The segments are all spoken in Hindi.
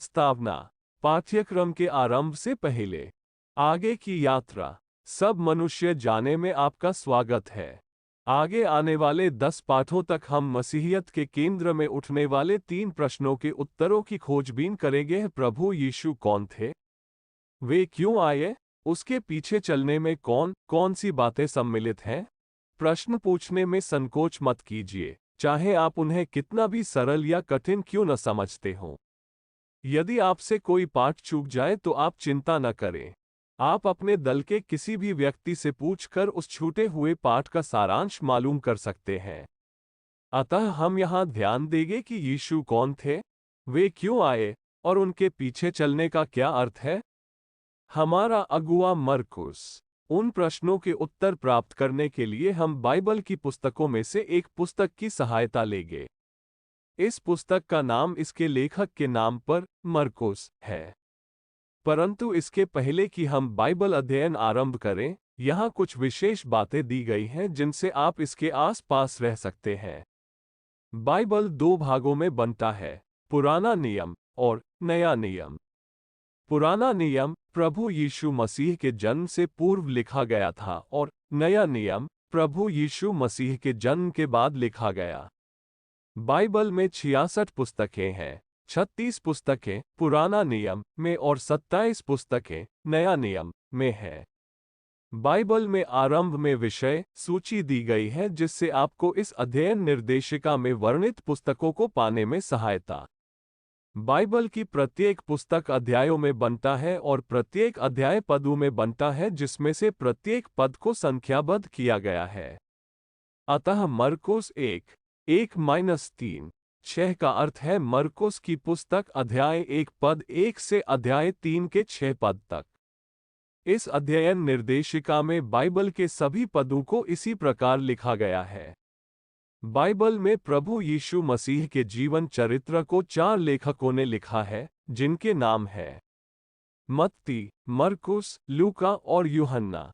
प्रस्तावना। पाठ्यक्रम के आरंभ से पहले आगे की यात्रा। सब मनुष्य जाने में आपका स्वागत है। आगे आने वाले 10 पाठों तक हम मसीहियत के केंद्र में उठने वाले 3 प्रश्नों के उत्तरों की खोजबीन करेंगे। प्रभु यीशु कौन थे? वे क्यों आए? उसके पीछे चलने में कौन कौन सी बातें सम्मिलित हैं? प्रश्न पूछने में संकोच मत कीजिए, चाहे आप उन्हें कितना भी सरल या कठिन क्यों न समझते हों। यदि आपसे कोई पाठ चूक जाए तो आप चिंता न करें। आप अपने दल के किसी भी व्यक्ति से पूछकर उस छूटे हुए पाठ का सारांश मालूम कर सकते हैं। अतः हम यहाँ ध्यान देंगे कि यीशु कौन थे, वे क्यों आए और उनके पीछे चलने का क्या अर्थ है। हमारा अगुआ मरकुस। उन प्रश्नों के उत्तर प्राप्त करने के लिए हम बाइबल की पुस्तकों में से एक पुस्तक की सहायता लेंगे। इस पुस्तक का नाम इसके लेखक के नाम पर मरकुस है। परंतु इसके पहले कि हम बाइबल अध्ययन आरंभ करें, यहाँ कुछ विशेष बातें दी गई हैं जिनसे आप इसके आसपास रह सकते हैं। बाइबल 2 भागों में बनता है, पुराना नियम और नया नियम। पुराना नियम प्रभु यीशु मसीह के जन्म से पूर्व लिखा गया था और नया नियम प्रभु यीशु मसीह के जन्म के बाद लिखा गया। बाइबल में 66 पुस्तकें हैं, 36 पुस्तकें पुराना नियम में और 27 पुस्तकें नया नियम में हैं। बाइबल में आरंभ में विषय सूची दी गई है जिससे आपको इस अध्ययन निर्देशिका में वर्णित पुस्तकों को पाने में सहायता। बाइबल की प्रत्येक पुस्तक अध्यायों में बनता है और प्रत्येक अध्याय पदों में बनता है जिसमें से प्रत्येक पद को संख्याबद्ध किया गया है। अतः मरकुस 1:1-3 6 का अर्थ है मरकुस की पुस्तक अध्याय 1 पद 1 से अध्याय 3 के 6 पद तक। इस अध्ययन निर्देशिका में बाइबल के सभी पदों को इसी प्रकार लिखा गया है। बाइबल में प्रभु यीशु मसीह के जीवन चरित्र को 4 लेखकों ने लिखा है, जिनके नाम है मत्ती, मरकुस, लूका और यूहन्ना।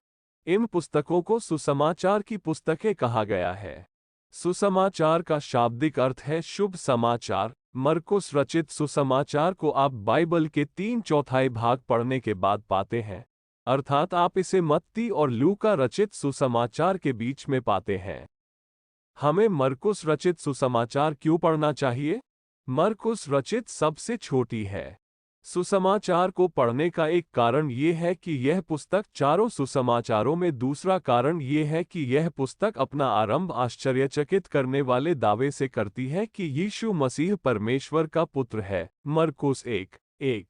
इन पुस्तकों को सुसमाचार की पुस्तकें कहा गया है। सुसमाचार का शाब्दिक अर्थ है शुभ समाचार। मरकुस रचित सुसमाचार को आप बाइबल के 3/4 भाग पढ़ने के बाद पाते हैं, अर्थात आप इसे मत्ती और लूका रचित सुसमाचार के बीच में पाते हैं। हमें मरकुस रचित सुसमाचार क्यों पढ़ना चाहिए? मरकुस रचित सबसे छोटी है। सुसमाचार को पढ़ने का एक कारण यह है कि यह पुस्तक चारों सुसमाचारों में दूसरा कारण यह है कि यह पुस्तक अपना आरंभ आश्चर्यचकित करने वाले दावे से करती है कि यीशु मसीह परमेश्वर का पुत्र है। मरकुस 1:1।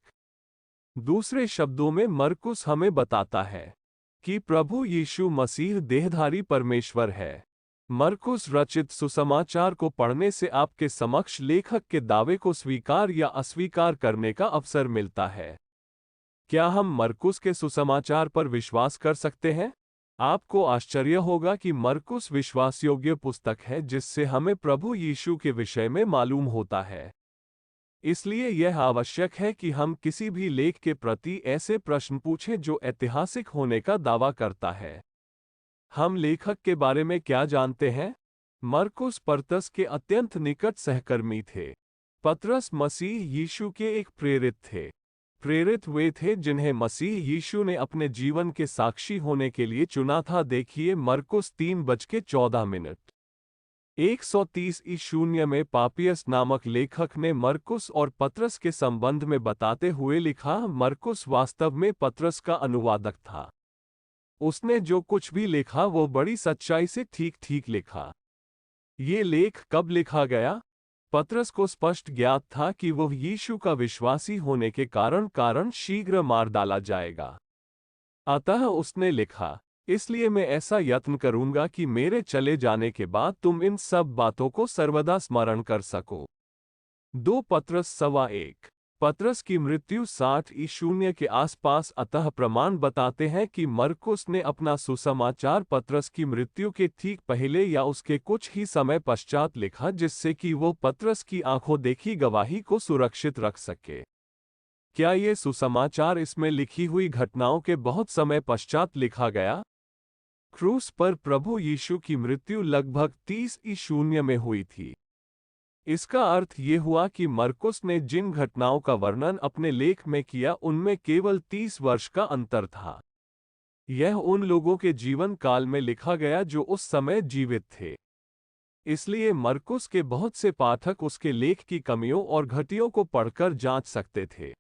दूसरे शब्दों में मरकुस हमें बताता है कि प्रभु यीशु मसीह देहधारी परमेश्वर है। मरकुस रचित सुसमाचार को पढ़ने से आपके समक्ष लेखक के दावे को स्वीकार या अस्वीकार करने का अवसर मिलता है। क्या हम मरकुस के सुसमाचार पर विश्वास कर सकते हैं? आपको आश्चर्य होगा कि मरकुस विश्वासयोग्य पुस्तक है जिससे हमें प्रभु यीशु के विषय में मालूम होता है। इसलिए यह आवश्यक है कि हम किसी भी लेख के प्रति ऐसे प्रश्न पूछें जो ऐतिहासिक होने का दावा करता है। हम लेखक के बारे में क्या जानते हैं? मरकुस पतरस के अत्यंत निकट सहकर्मी थे। पतरस मसीह यीशु के एक प्रेरित थे। प्रेरित वे थे जिन्हें मसीह यीशु ने अपने जीवन के साक्षी होने के लिए चुना था। देखिए मरकुस 3:14। 130 ईशून्य में पापियस नामक लेखक ने मरकुस और पतरस के संबंध में बताते हुए लिखा, मरकुस वास्तव में पतरस का अनुवादक था। उसने जो कुछ भी लिखा वो बड़ी सच्चाई से ठीक ठीक लिखा। ये लेख कब लिखा गया? पतरस को स्पष्ट ज्ञात था कि वह यीशु का विश्वासी होने के कारण शीघ्र मार डाला जाएगा। अतः उसने लिखा, इसलिए मैं ऐसा यत्न करूंगा कि मेरे चले जाने के बाद तुम इन सब बातों को सर्वदा स्मरण कर सको। 2 पतरस 1:1। पतरस की मृत्यु 60 ईशून्य के आसपास, अतः प्रमाण बताते हैं कि मरकुस ने अपना सुसमाचार पतरस की मृत्यु के ठीक पहले या उसके कुछ ही समय पश्चात लिखा, जिससे कि वो पतरस की आंखों देखी गवाही को सुरक्षित रख सके। क्या ये सुसमाचार इसमें लिखी हुई घटनाओं के बहुत समय पश्चात लिखा गया? क्रूस पर प्रभु यीशु की मृत्यु लगभग 30 ईशून्य में हुई थी। इसका अर्थ ये हुआ कि मरकुस ने जिन घटनाओं का वर्णन अपने लेख में किया उनमें केवल 30 वर्ष का अंतर था। यह उन लोगों के जीवन काल में लिखा गया जो उस समय जीवित थे। इसलिए मरकुस के बहुत से पाठक उसके लेख की कमियों और घटियों को पढ़कर जांच सकते थे।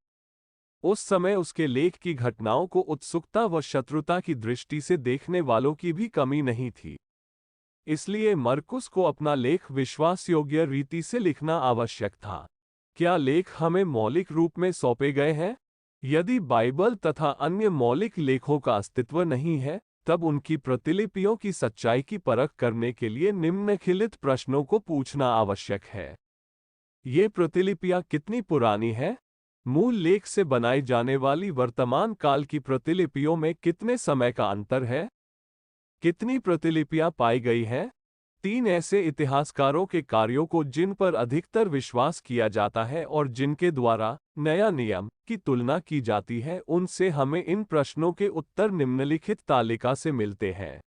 उस समय उसके लेख की घटनाओं को उत्सुकता व शत्रुता की दृष्टि से देखने वालों की भी कमी नहीं थी। इसलिए मरकुस को अपना लेख विश्वास योग्य रीति से लिखना आवश्यक था। क्या लेख हमें मौलिक रूप में सौंपे गए हैं? यदि बाइबल तथा अन्य मौलिक लेखों का अस्तित्व नहीं है, तब उनकी प्रतिलिपियों की सच्चाई की परख करने के लिए निम्नलिखित प्रश्नों को पूछना आवश्यक है। ये प्रतिलिपियां कितनी पुरानी हैं? मूल लेख से बनाई जाने वाली वर्तमान काल की प्रतिलिपियों में कितने समय का अंतर है? कितनी प्रतिलिपियां पाई गई हैं? 3 ऐसे इतिहासकारों के कार्यों को जिन पर अधिकतर विश्वास किया जाता है और जिनके द्वारा नया नियम की तुलना की जाती है, उनसे हमें इन प्रश्नों के उत्तर निम्नलिखित तालिका से मिलते हैं।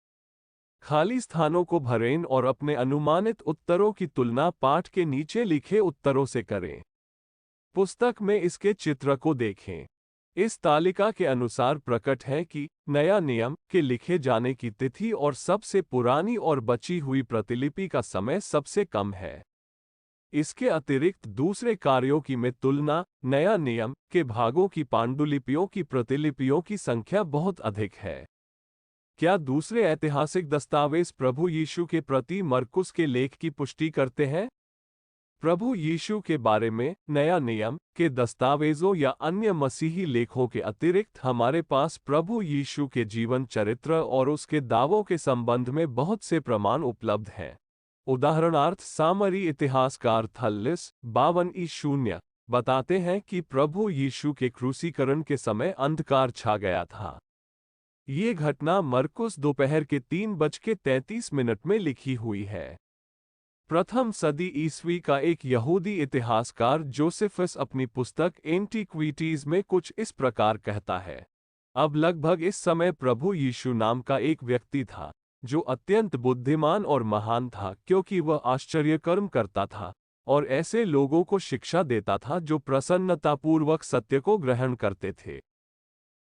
खाली स्थानों को भरें और अपने अनुमानित उत्तरों की तुलना पाठ के नीचे लिखे उत्तरों से करें। पुस्तक में इसके चित्र को देखें। इस तालिका के अनुसार प्रकट है कि नया नियम के लिखे जाने की तिथि और सबसे पुरानी और बची हुई प्रतिलिपि का समय सबसे कम है। इसके अतिरिक्त दूसरे कार्यों की में तुलना नया नियम के भागों की पांडुलिपियों की प्रतिलिपियों की संख्या बहुत अधिक है। क्या दूसरे ऐतिहासिक दस्तावेज प्रभु यीशु के प्रति मरकुस के लेख की पुष्टि करते हैं? प्रभु यीशु के बारे में नया नियम के दस्तावेजों या अन्य मसीही लेखों के अतिरिक्त हमारे पास प्रभु यीशु के जीवन चरित्र और उसके दावों के संबंध में बहुत से प्रमाण उपलब्ध हैं। उदाहरणार्थ, सामरी इतिहासकार थल्लिस 52 बताते हैं कि प्रभु यीशु के क्रूसीकरण के समय अंधकार छा गया था। ये घटना मरकुस दोपहर के 3:33 में लिखी हुई है। प्रथम सदी ईस्वी का एक यहूदी इतिहासकार जोसेफस अपनी पुस्तक एंटीक्विटीज में कुछ इस प्रकार कहता है। अब लगभग इस समय प्रभु यीशु नाम का एक व्यक्ति था, जो अत्यंत बुद्धिमान और महान था, क्योंकि वह आश्चर्यकर्म करता था और ऐसे लोगों को शिक्षा देता था जो प्रसन्नतापूर्वक सत्य को ग्रहण करते थे।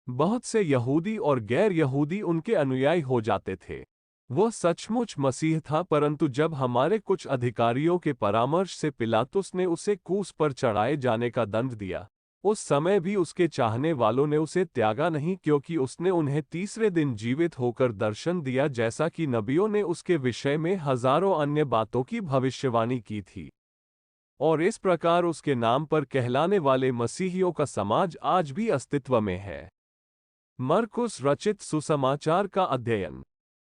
बहुत से यहूदी और गैर यहूदी उनके अनुयायी हो जाते थे। वह सचमुच मसीह था, परंतु जब हमारे कुछ अधिकारियों के परामर्श से पिलातुस ने उसे क्रूस पर चढ़ाए जाने का दंड दिया, उस समय भी उसके चाहने वालों ने उसे त्यागा नहीं, क्योंकि उसने उन्हें तीसरे दिन जीवित होकर दर्शन दिया, जैसा कि नबियों ने उसके विषय में हजारों अन्य बातों की भविष्यवाणी की थी। और इस प्रकार उसके नाम पर कहलाने वाले मसीहियों का समाज आज भी अस्तित्व में है। मरकुस रचित सुसमाचार का अध्ययन।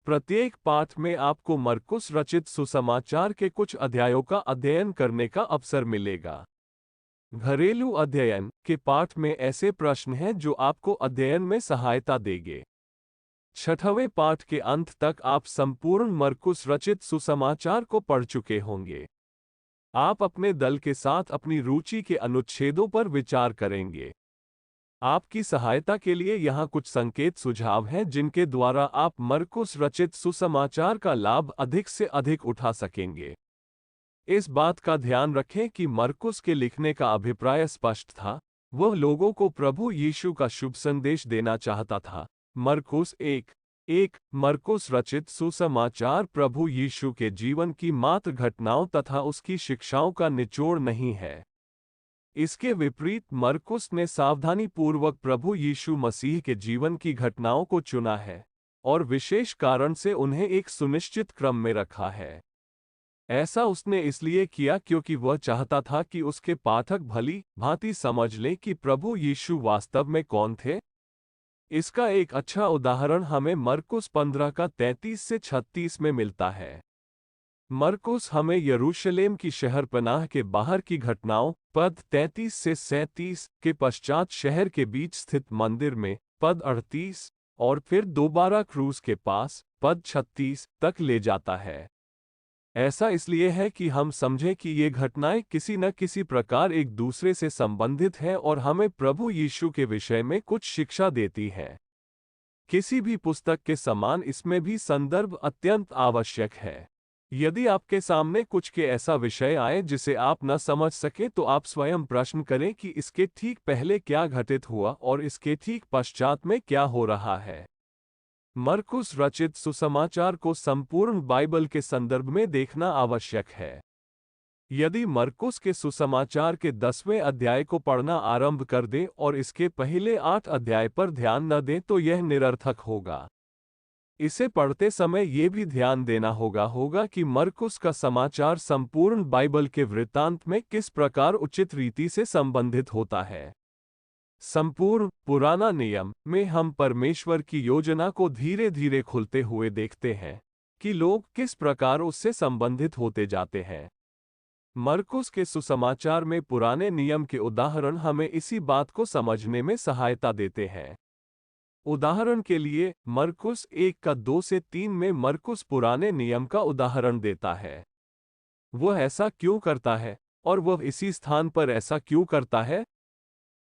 प्रत्येक पाठ में आपको मरकुस रचित सुसमाचार के कुछ अध्यायों का अध्ययन करने का अवसर मिलेगा। घरेलू अध्ययन के पाठ में ऐसे प्रश्न हैं जो आपको अध्ययन में सहायता देंगे। 6वें पाठ के अंत तक आप संपूर्ण मरकुस रचित सुसमाचार को पढ़ चुके होंगे। आप अपने दल के साथ अपनी रुचि के अनुच्छेदों पर विचार करेंगे। आपकी सहायता के लिए यहाँ कुछ संकेत सुझाव हैं जिनके द्वारा आप मरकुस रचित सुसमाचार का लाभ अधिक से अधिक उठा सकेंगे। इस बात का ध्यान रखें कि मरकुस के लिखने का अभिप्राय स्पष्ट था। वह लोगों को प्रभु यीशु का शुभ संदेश देना चाहता था। मरकुस 1:1 मरकुस रचित सुसमाचार प्रभु यीशु के जीवन की मात्र घटनाओं तथा उसकी शिक्षाओं का निचोड़ नहीं है। इसके विपरीत मरकुस ने सावधानीपूर्वक प्रभु यीशु मसीह के जीवन की घटनाओं को चुना है और विशेष कारण से उन्हें एक सुनिश्चित क्रम में रखा है। ऐसा उसने इसलिए किया क्योंकि वह चाहता था कि उसके पाठक भली भांति समझ लें कि प्रभु यीशु वास्तव में कौन थे। इसका एक अच्छा उदाहरण हमें मरकुस 15 का 33 से 36 में मिलता है। मरकुस हमें यरूशलेम की शहरपनाह के बाहर की घटनाओं पद 33 से 37 के पश्चात शहर के बीच स्थित मंदिर में पद 38 और फिर दोबारा क्रूस के पास पद 36 तक ले जाता है। ऐसा इसलिए है कि हम समझें कि ये घटनाएं किसी न किसी प्रकार एक दूसरे से संबंधित हैं और हमें प्रभु यीशु के विषय में कुछ शिक्षा देती हैं। किसी भी पुस्तक के समान इसमें भी संदर्भ अत्यंत आवश्यक है। यदि आपके सामने कुछ के ऐसा विषय आए जिसे आप न समझ सके तो आप स्वयं प्रश्न करें कि इसके ठीक पहले क्या घटित हुआ और इसके ठीक पश्चात में क्या हो रहा है। मरकुस रचित सुसमाचार को संपूर्ण बाइबल के संदर्भ में देखना आवश्यक है। यदि मरकुस के सुसमाचार के 10वें अध्याय को पढ़ना आरंभ कर दें और इसके पहले 8 अध्याय पर ध्यान न दें तो यह निरर्थक होगा। इसे पढ़ते समय ये भी ध्यान देना होगा कि मरकुस का समाचार संपूर्ण बाइबल के वृत्तांत में किस प्रकार उचित रीति से संबंधित होता है। संपूर्ण पुराना नियम में हम परमेश्वर की योजना को धीरे धीरे खुलते हुए देखते हैं कि लोग किस प्रकार उससे संबंधित होते जाते हैं। मरकुस के सुसमाचार में पुराने नियम के उदाहरण हमें इसी बात को समझने में सहायता देते हैं। उदाहरण के लिए मरकुस 1:2-3 में मरकुस पुराने नियम का उदाहरण देता है। वह ऐसा क्यों करता है और वह इसी स्थान पर ऐसा क्यों करता है?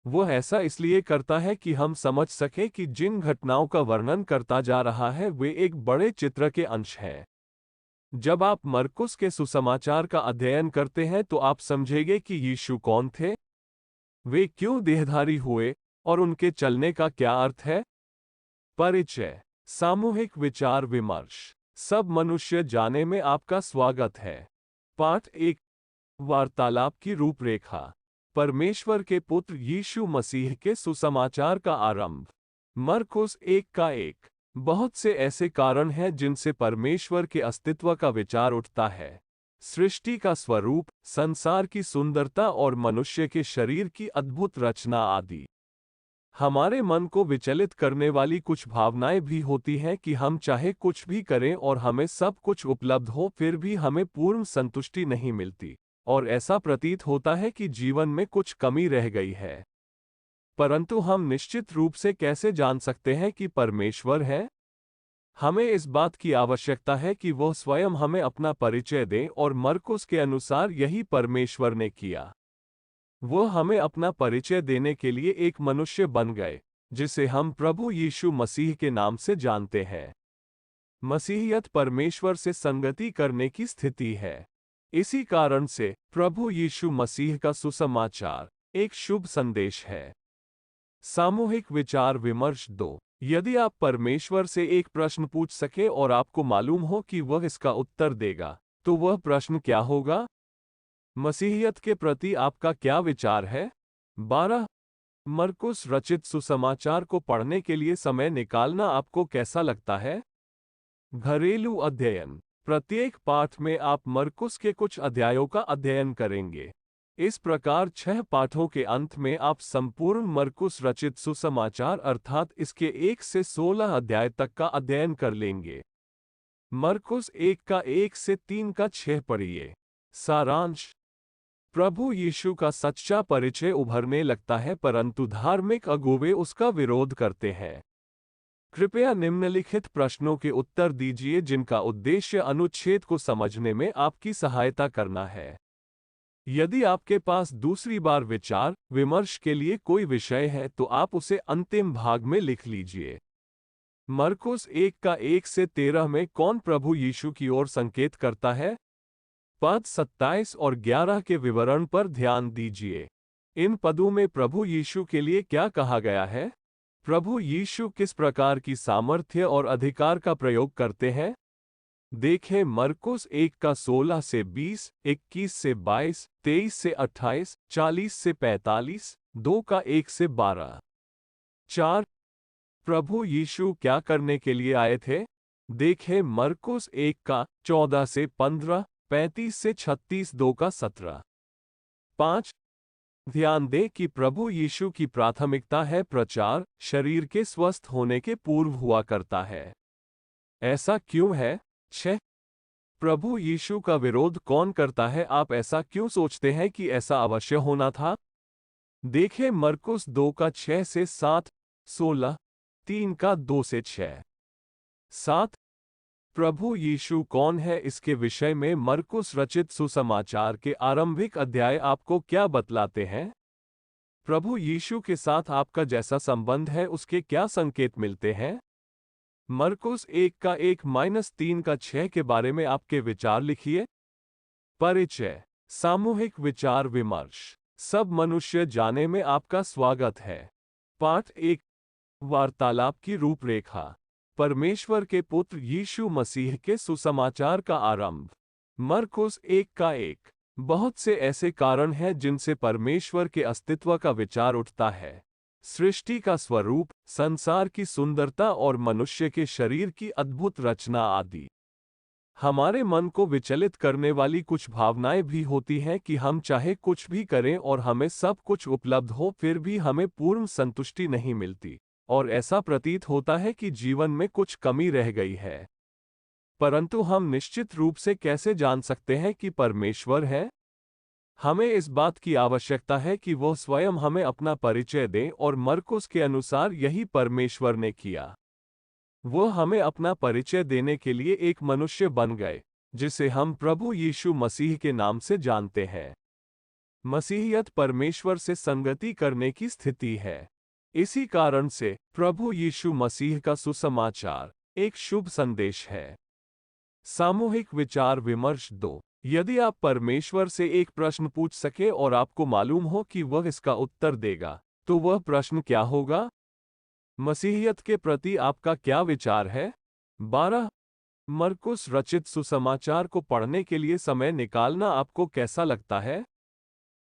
वह ऐसा इसलिए करता है कि हम समझ सकें कि जिन घटनाओं का वर्णन करता जा रहा है वे एक बड़े चित्र के अंश हैं। जब आप मरकुस के सुसमाचार का अध्ययन करते हैं तो आप समझेंगे कि यीशु कौन थे, वे क्यों देहधारी हुए और उनके चलने का क्या अर्थ है। परिचय, सामूहिक विचार विमर्श। सब मनुष्य जाने में आपका स्वागत है। पाठ 1, वार्तालाप की रूपरेखा। परमेश्वर के पुत्र यीशु मसीह के सुसमाचार का आरंभ। मरकुस 1:1। बहुत से ऐसे कारण हैं जिनसे परमेश्वर के अस्तित्व का विचार उठता है। सृष्टि का स्वरूप, संसार की सुंदरता और मनुष्य के शरीर की अद्भुत रचना आदि। हमारे मन को विचलित करने वाली कुछ भावनाएं भी होती हैं कि हम चाहे कुछ भी करें और हमें सब कुछ उपलब्ध हो फिर भी हमें पूर्ण संतुष्टि नहीं मिलती और ऐसा प्रतीत होता है कि जीवन में कुछ कमी रह गई है। परंतु हम निश्चित रूप से कैसे जान सकते हैं कि परमेश्वर है? हमें इस बात की आवश्यकता है कि वह स्वयं हमें अपना परिचय दें और मरकुस के अनुसार यही परमेश्वर ने किया। वह हमें अपना परिचय देने के लिए एक मनुष्य बन गए जिसे हम प्रभु यीशु मसीह के नाम से जानते हैं। मसीहियत परमेश्वर से संगति करने की स्थिति है। इसी कारण से प्रभु यीशु मसीह का सुसमाचार एक शुभ संदेश है। सामूहिक विचार विमर्श 2। यदि आप परमेश्वर से एक प्रश्न पूछ सके और आपको मालूम हो कि वह इसका उत्तर देगा, तो वह प्रश्न क्या होगा? मसीहियत के प्रति आपका क्या विचार है? 12। मरकुस रचित सुसमाचार को पढ़ने के लिए समय निकालना आपको कैसा लगता है? घरेलू अध्ययन। प्रत्येक पाठ में आप मरकुस के कुछ अध्यायों का अध्ययन करेंगे। इस प्रकार 6 पाठों के अंत में आप संपूर्ण मरकुस रचित सुसमाचार अर्थात इसके 1 से 16 अध्याय तक का अध्ययन कर लेंगे। मरकुस 1:1-3 का 6 पढ़िए। सारांश। प्रभु यीशु का सच्चा परिचय उभरने लगता है परंतु धार्मिक अगुवे उसका विरोध करते हैं। कृपया निम्नलिखित प्रश्नों के उत्तर दीजिए जिनका उद्देश्य अनुच्छेद को समझने में आपकी सहायता करना है। यदि आपके पास दूसरी बार विचार विमर्श के लिए कोई विषय है तो आप उसे अंतिम भाग में लिख लीजिए। मरकुस 1:1-13 में कौन प्रभु यीशु की ओर संकेत करता है? पद 27 और 11 के विवरण पर ध्यान दीजिए। इन पदों में प्रभु यीशु के लिए क्या कहा गया है? प्रभु यीशु किस प्रकार की सामर्थ्य और अधिकार का प्रयोग करते हैं? देखें मरकुस 1:16-20, 21-22, 23-28, 40-45, 2:1-12। 4। प्रभु यीशु क्या करने के लिए आए थे? देखें मरकुस 1:14-15, 35-36, 2:17। 5। ध्यान दें कि प्रभु यीशु की प्राथमिकता है प्रचार, शरीर के स्वस्थ होने के पूर्व हुआ करता है। ऐसा क्यों है? 6। प्रभु यीशु का विरोध कौन करता है? आप ऐसा क्यों सोचते हैं कि ऐसा अवश्य होना था? देखें मरकुस 2:6-7, 16, 3:2-6। 7। प्रभु यीशु कौन है? इसके विषय में मरकुस रचित सुसमाचार के आरंभिक अध्याय आपको क्या बतलाते हैं? प्रभु यीशु के साथ आपका जैसा संबंध है उसके क्या संकेत मिलते हैं? मरकुस 1:1-3-6 के बारे में आपके विचार लिखिए। परिचय, सामूहिक विचार विमर्श। सब मनुष्य जाने में आपका स्वागत है। पाठ 1, वार्तालाप की रूपरेखा। परमेश्वर के पुत्र यीशु मसीह के सुसमाचार का आरंभ। मरकुस 1:1। बहुत से ऐसे कारण हैं जिनसे परमेश्वर के अस्तित्व का विचार उठता है। सृष्टि का स्वरूप, संसार की सुंदरता और मनुष्य के शरीर की अद्भुत रचना आदि। हमारे मन को विचलित करने वाली कुछ भावनाएं भी होती हैं कि हम चाहे कुछ भी करें और हमें सब कुछ उपलब्ध हो, फिर भी हमें पूर्ण संतुष्टि नहीं मिलती और ऐसा प्रतीत होता है कि जीवन में कुछ कमी रह गई है। परंतु हम निश्चित रूप से कैसे जान सकते हैं कि परमेश्वर है? हमें इस बात की आवश्यकता है कि वह स्वयं हमें अपना परिचय दें और मरकुस के अनुसार यही परमेश्वर ने किया। वह हमें अपना परिचय देने के लिए एक मनुष्य बन गए, जिसे हम प्रभु यीशु मसीह के नाम से जानते हैं। मसीहियत परमेश्वर से संगति करने की स्थिति है। इसी कारण से प्रभु यीशु मसीह का सुसमाचार एक शुभ संदेश है। सामूहिक विचार विमर्श 2। यदि आप परमेश्वर से एक प्रश्न पूछ सके और आपको मालूम हो कि वह इसका उत्तर देगा, तो वह प्रश्न क्या होगा? मसीहियत के प्रति आपका क्या विचार है? 12। मरकुस रचित सुसमाचार को पढ़ने के लिए समय निकालना आपको कैसा लगता है?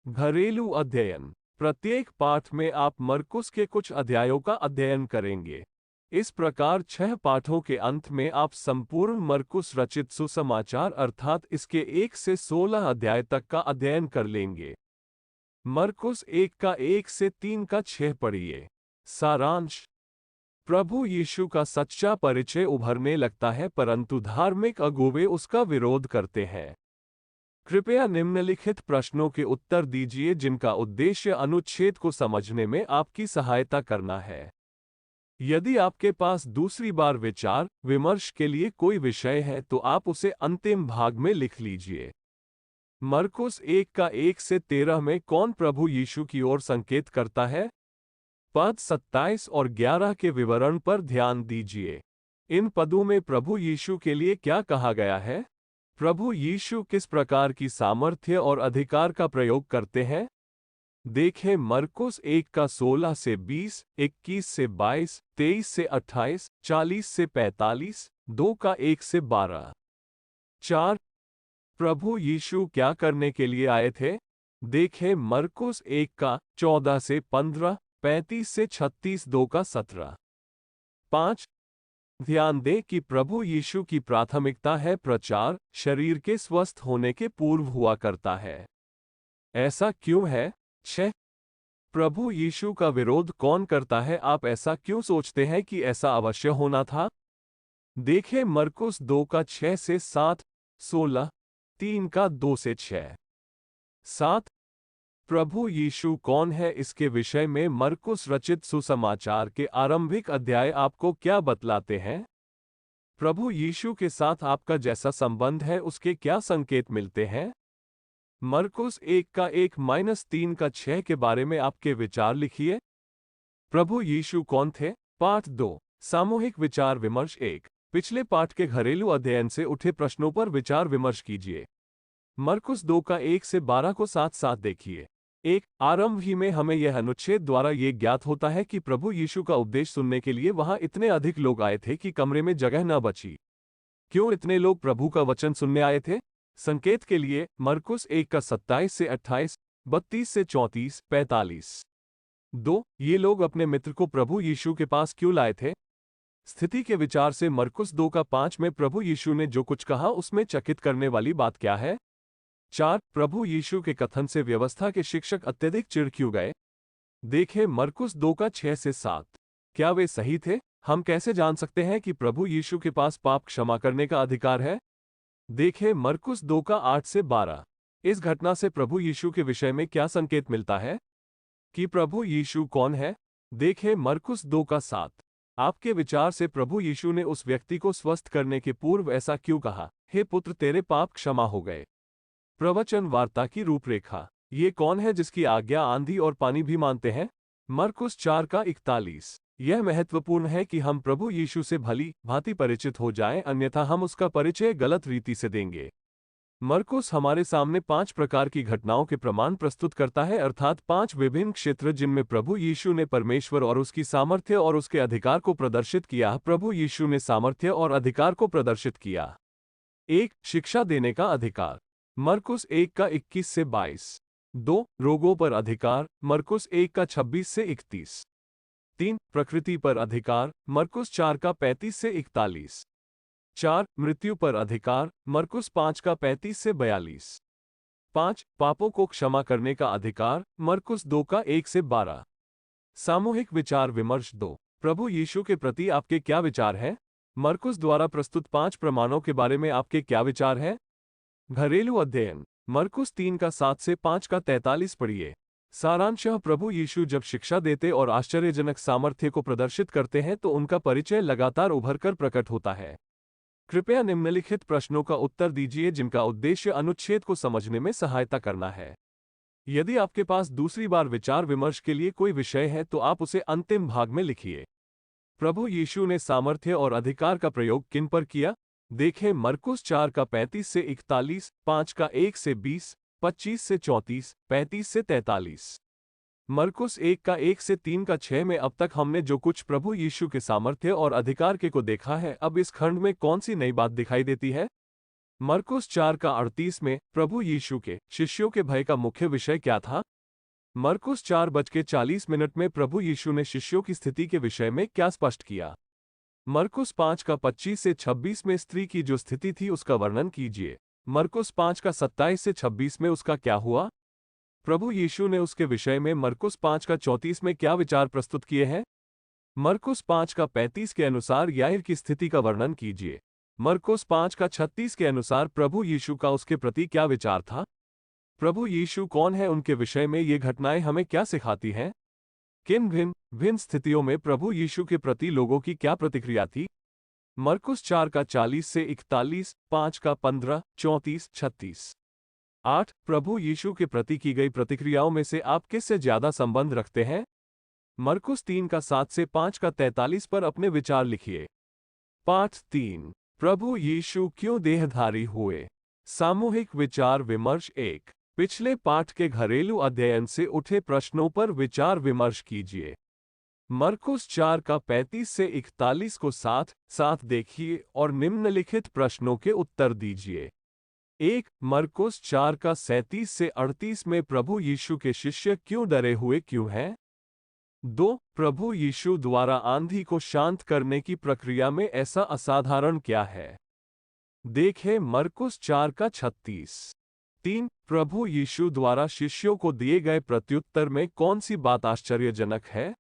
घरेलू अध्ययन। प्रत्येक पाठ में आप मरकुस के कुछ अध्यायों का अध्ययन करेंगे। इस प्रकार 6 पाठों के अंत में आप संपूर्ण मरकुस रचित सुसमाचार अर्थात इसके 1 से 16 अध्याय तक का अध्ययन कर लेंगे। मरकुस 1:1-3-6 पढ़िए। सारांश। प्रभु यीशु का सच्चा परिचय उभरने लगता है, परंतु धार्मिक अगुवे उसका विरोध करते हैं। कृपया निम्नलिखित प्रश्नों के उत्तर दीजिए जिनका उद्देश्य अनुच्छेद को समझने में आपकी सहायता करना है। यदि आपके पास दूसरी बार विचार विमर्श के लिए कोई विषय है तो आप उसे अंतिम भाग में लिख लीजिए। मरकुस 1:1-13 में कौन प्रभु यीशु की ओर संकेत करता है? पद 27 और 11 के विवरण पर ध्यान दीजिए। इन पदों में प्रभु यीशु के लिए क्या कहा गया है? प्रभु यीशु किस प्रकार की सामर्थ्य और अधिकार का प्रयोग करते हैं? देखें मरकुस 1:16-20, 21-22, 23-28, 40-45, 2:1-12। 4. प्रभु यीशु क्या करने के लिए आए थे? देखें मरकुस 1:14-15, 35-36, 2:17। 5. ध्यान दें कि प्रभु यीशु की प्राथमिकता है प्रचार, शरीर के स्वस्थ होने के पूर्व हुआ करता है। ऐसा क्यों है? 6. प्रभु यीशु का विरोध कौन करता है? आप ऐसा क्यों सोचते हैं कि ऐसा अवश्य होना था? देखें मरकुस 2:6-7, 16, 3:2-6। 7. प्रभु यीशु कौन है? इसके विषय में मरकुस रचित सुसमाचार के आरंभिक अध्याय आपको क्या बतलाते हैं? प्रभु यीशु के साथ आपका जैसा संबंध है उसके क्या संकेत मिलते हैं? मरकुस 1:1-3-6 के बारे में आपके विचार लिखिए। प्रभु यीशु कौन थे? पाठ 2, सामूहिक विचार विमर्श 1। पिछले पाठ के घरेलू अध्ययन से उठे प्रश्नों पर विचार विमर्श कीजिए। मरकुस 2:1-12 को साथ साथ देखिए। 1. आरंभ ही में हमें यह अनुच्छेद द्वारा ये ज्ञात होता है कि प्रभु यीशु का उपदेश सुनने के लिए वहां इतने अधिक लोग आए थे कि कमरे में जगह न बची। क्यों इतने लोग प्रभु का वचन सुनने आए थे? संकेत के लिए मरकुस 1:27-28, 32-34, 45। 2. ये लोग अपने मित्र को प्रभु यीशु के पास क्यों लाए थे? स्थिति के विचार से मरकुस 2:5 में प्रभु यीशु ने जो कुछ कहा उसमें चकित करने वाली बात क्या है? 4. प्रभु यीशु के कथन से व्यवस्था के शिक्षक अत्यधिक चिढ़ क्यों गए? देखें मरकुस 2:6-7। क्या वे सही थे? हम कैसे जान सकते हैं कि प्रभु यीशु के पास पाप क्षमा करने का अधिकार है? देखें मरकुस 2:8-12। इस घटना से प्रभु यीशु के विषय में क्या संकेत मिलता है? कि प्रभु यीशु कौन है? देखें मरकुस 2:7। आपके विचार से प्रभु यीशु ने उस व्यक्ति को स्वस्थ करने के पूर्व ऐसा क्यों कहा, हे पुत्र तेरे पाप क्षमा हो गए? प्रवचन वार्ता की रूपरेखा। ये कौन है जिसकी आज्ञा आंधी और पानी भी मानते हैं? मरकुस 4:41। यह महत्वपूर्ण है कि हम प्रभु यीशु से भली भांति परिचित हो जाएं, अन्यथा हम उसका परिचय गलत रीति से देंगे। मरकुस हमारे सामने 5 प्रकार की घटनाओं के प्रमाण प्रस्तुत करता है, अर्थात 5 विभिन्न क्षेत्र जिनमें प्रभु यीशु ने परमेश्वर और उसकी सामर्थ्य और उसके अधिकार को प्रदर्शित किया। प्रभु यीशु ने सामर्थ्य और अधिकार को प्रदर्शित किया। 1. शिक्षा देने का अधिकार, मरकुस 1 का 21 से 22। 2. रोगों पर अधिकार, मरकुस 1 का 26 से 31। 3. प्रकृति पर अधिकार, मरकुस 4 का 35 से 41। 4. मृत्यु पर अधिकार, मरकुस 5 का 35 से 42। 5. पापों को क्षमा करने का अधिकार, मरकुस 2 का 1 से 12। सामूहिक विचार विमर्श 2. प्रभु यीशु के प्रति आपके क्या विचार हैं? मरकुस द्वारा प्रस्तुत 5 प्रमाणों के बारे में आपके क्या विचार हैं? घरेलू अध्ययन, मरकुस 3 का 7 से 5 का 43 पढ़िए। सारांशः प्रभु यीशु जब शिक्षा देते और आश्चर्यजनक सामर्थ्य को प्रदर्शित करते हैं तो उनका परिचय लगातार उभरकर प्रकट होता है। कृपया निम्नलिखित प्रश्नों का उत्तर दीजिए जिनका उद्देश्य अनुच्छेद को समझने में सहायता करना है। यदि आपके पास दूसरी बार विचार विमर्श के लिए कोई विषय है तो आप उसे अंतिम भाग में लिखिए। प्रभु यीशु ने सामर्थ्य और अधिकार का प्रयोग किन पर किया? देखें मरकुस 4 का 35 से 41, 5 का 1 से 20, 25 से 34, 35 से 43। मरकुस 1 का 1 से 3 का 6 में अब तक हमने जो कुछ प्रभु यीशु के सामर्थ्य और अधिकार के को देखा है, अब इस खंड में कौन सी नई बात दिखाई देती है? मरकुस 4 का 38 में प्रभु यीशु के शिष्यों के भय का मुख्य विषय क्या था? मरकुस 4:40 में प्रभु यीशु ने शिष्यों की स्थिति के विषय में क्या स्पष्ट किया? मरकुस 5 का 25 से 26 में स्त्री की जो स्थिति थी उसका वर्णन कीजिए। मरकुस 5 का 27 से 26 में उसका क्या हुआ? प्रभु यीशु ने उसके विषय में मरकुस 5 का 34 में क्या विचार प्रस्तुत किए हैं? मरकुस 5 का 35 के अनुसार याईर की स्थिति का वर्णन कीजिए। मरकुस 5 का 36 के अनुसार प्रभु यीशु का उसके प्रति क्या विचार था? प्रभु यीशु कौन है, उनके विषय में ये घटनाएं हमें क्या सिखाती हैं? किन भिन्न स्थितियों में प्रभु यीशु के प्रति लोगों की क्या प्रतिक्रिया थी? मरकुस 4 का 40 से 41, 5 का 15, 34, 36। 8. प्रभु यीशु के प्रति की गई प्रतिक्रियाओं में से आप किससे ज्यादा संबंध रखते हैं? मरकुस 3 का 7 से 5 का 43 पर अपने विचार लिखिए। पाठ 3. प्रभु यीशु क्यों देहधारी हुए? सामूहिक विचार विमर्श 1. पिछले पाठ के घरेलू अध्ययन से उठे प्रश्नों पर विचार विमर्श कीजिए। मरकुस 4 का 35 से 41 को साथ साथ देखिए और निम्नलिखित प्रश्नों के उत्तर दीजिए। 1. मरकुस 4 का 37 से 38 में प्रभु यीशु के शिष्य क्यों डरे हुए क्यों हैं? 2. प्रभु यीशु द्वारा आंधी को शांत करने की प्रक्रिया में ऐसा असाधारण क्या है? देखें मरकुस 4 का 36। 3. प्रभु यीशु द्वारा शिष्यों को दिए गए प्रत्युत्तर में कौन सी बात आश्चर्यजनक है?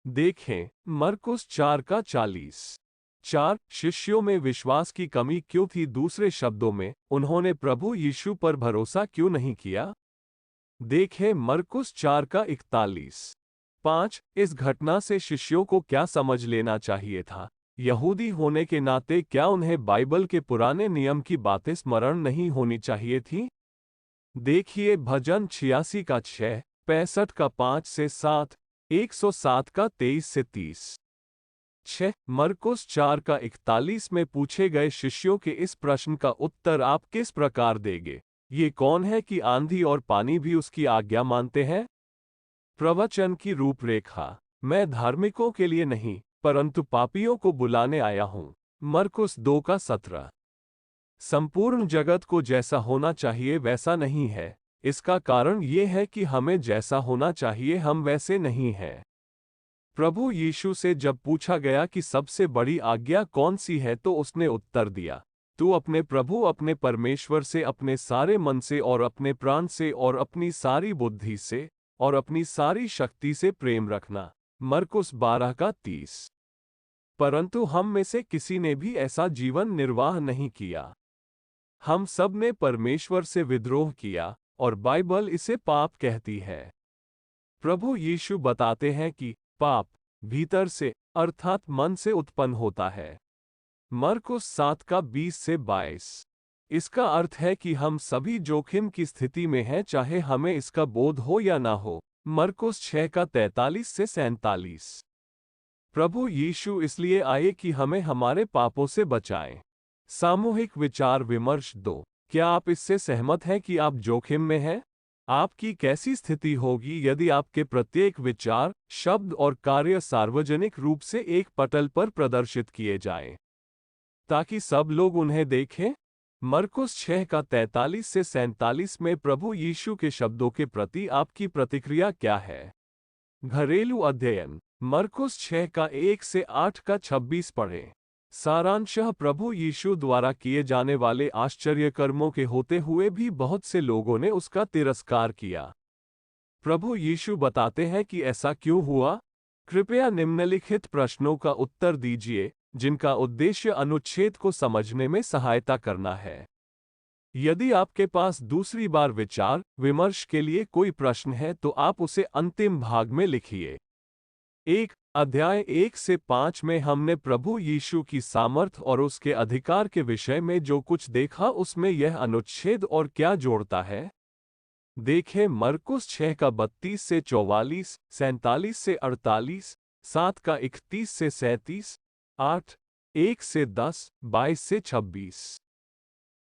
देखें मरकुस 4 का 40। 4. शिष्यों में विश्वास की कमी क्यों थी? दूसरे शब्दों में, उन्होंने प्रभु यीशु पर भरोसा क्यों नहीं किया? देखें मरकुस 4 का 41। 5. इस घटना से शिष्यों को क्या समझ लेना चाहिए था? यहूदी होने के नाते क्या उन्हें बाइबल के पुराने नियम की बातें स्मरण नहीं होनी चाहिए थी? देखिए भजन 86 का 6, 65 का 5 से 7, 107 का 23 से 30। 6. मरकुस 4 का 41 में पूछे गए शिष्यों के इस प्रश्न का उत्तर आप किस प्रकार देंगे? ये कौन है कि आंधी और पानी भी उसकी आज्ञा मानते हैं? प्रवचन की रूपरेखा। मैं धार्मिकों के लिए नहीं परंतु पापियों को बुलाने आया हूं। मरकुस 2 का 17। संपूर्ण जगत को जैसा होना चाहिए वैसा नहीं है। इसका कारण ये है कि हमें जैसा होना चाहिए हम वैसे नहीं हैं। प्रभु यीशु से जब पूछा गया कि सबसे बड़ी आज्ञा कौन सी है तो उसने उत्तर दिया, तू अपने प्रभु अपने परमेश्वर से अपने सारे मन से और अपने प्राण से और अपनी सारी बुद्धि से और अपनी सारी शक्ति से प्रेम रखना। मरकुस 12 का 30। परंतु हम में से किसी ने भी ऐसा जीवन निर्वाह नहीं किया। हम सब ने परमेश्वर से विद्रोह किया और बाइबल इसे पाप कहती है। प्रभु यीशु बताते हैं कि पाप भीतर से अर्थात मन से उत्पन्न होता है। मरकुस 7 का 20 से 22। इसका अर्थ है कि हम सभी जोखिम की स्थिति में हैं चाहे हमें इसका बोध हो या ना हो। मरकुस 6 का 43 से 47। प्रभु यीशु इसलिए आए कि हमें हमारे पापों से बचाएं। सामूहिक विचार विमर्श 2। क्या आप इससे सहमत हैं कि आप जोखिम में हैं? आपकी कैसी स्थिति होगी यदि आपके प्रत्येक विचार, शब्द और कार्य सार्वजनिक रूप से एक पटल पर प्रदर्शित किए जाएं, ताकि सब लोग उन्हें देखें? मरकुस 6 का 43 से 47 में प्रभु यीशु के शब्दों के प्रति आपकी प्रतिक्रिया क्या है? घरेलू अध्ययन। मरकुस 6 का 1 से 8 का 26 पढ़ें। सारांशः प्रभु यीशु द्वारा किए जाने वाले आश्चर्य कर्मों के होते हुए भी बहुत से लोगों ने उसका तिरस्कार किया। प्रभु यीशु बताते हैं कि ऐसा क्यों हुआ? कृपया निम्नलिखित प्रश्नों का उत्तर दीजिए, जिनका उद्देश्य अनुच्छेद को समझने में सहायता करना है। यदि आपके पास दूसरी बार विचार विमर्श के लिए कोई प्रश्न है तो आप उसे अंतिम भाग में लिखिए। 1. अध्याय 1 से 5 में हमने प्रभु यीशु की सामर्थ और उसके अधिकार के विषय में जो कुछ देखा उसमें यह अनुच्छेद और क्या जोड़ता है। देखें मरकुस 6 का 32 से 44, 47 से 48, 7 का 31 से 37, 8, 1 से 10, 22 से 26।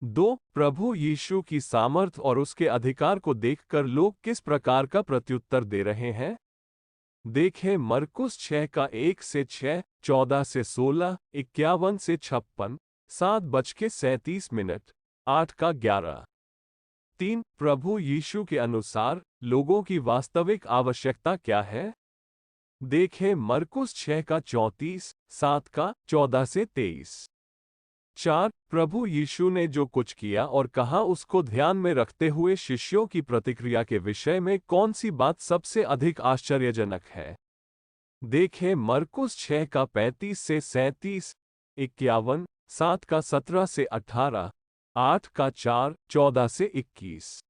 2. प्रभु यीशु की सामर्थ और उसके अधिकार को देखकर लोग किस प्रकार का प्रत्युत्तर दे रहे हैं? देखें मरकुस 6 का 1 से 6, 14 से 16, 51 से 56, 7:37, 8 का 11। 3. प्रभु यीशु के अनुसार लोगों की वास्तविक आवश्यकता क्या है? देखें मरकुस 6 का 34, 7 का 14 से 23। 4. प्रभु यीशु ने जो कुछ किया और कहा उसको ध्यान में रखते हुए शिष्यों की प्रतिक्रिया के विषय में कौन सी बात सबसे अधिक आश्चर्यजनक है? देखें मरकुस 6 का 35 से 37, 51, 7 का 17 से 18, 8 का 4, 14 से 21।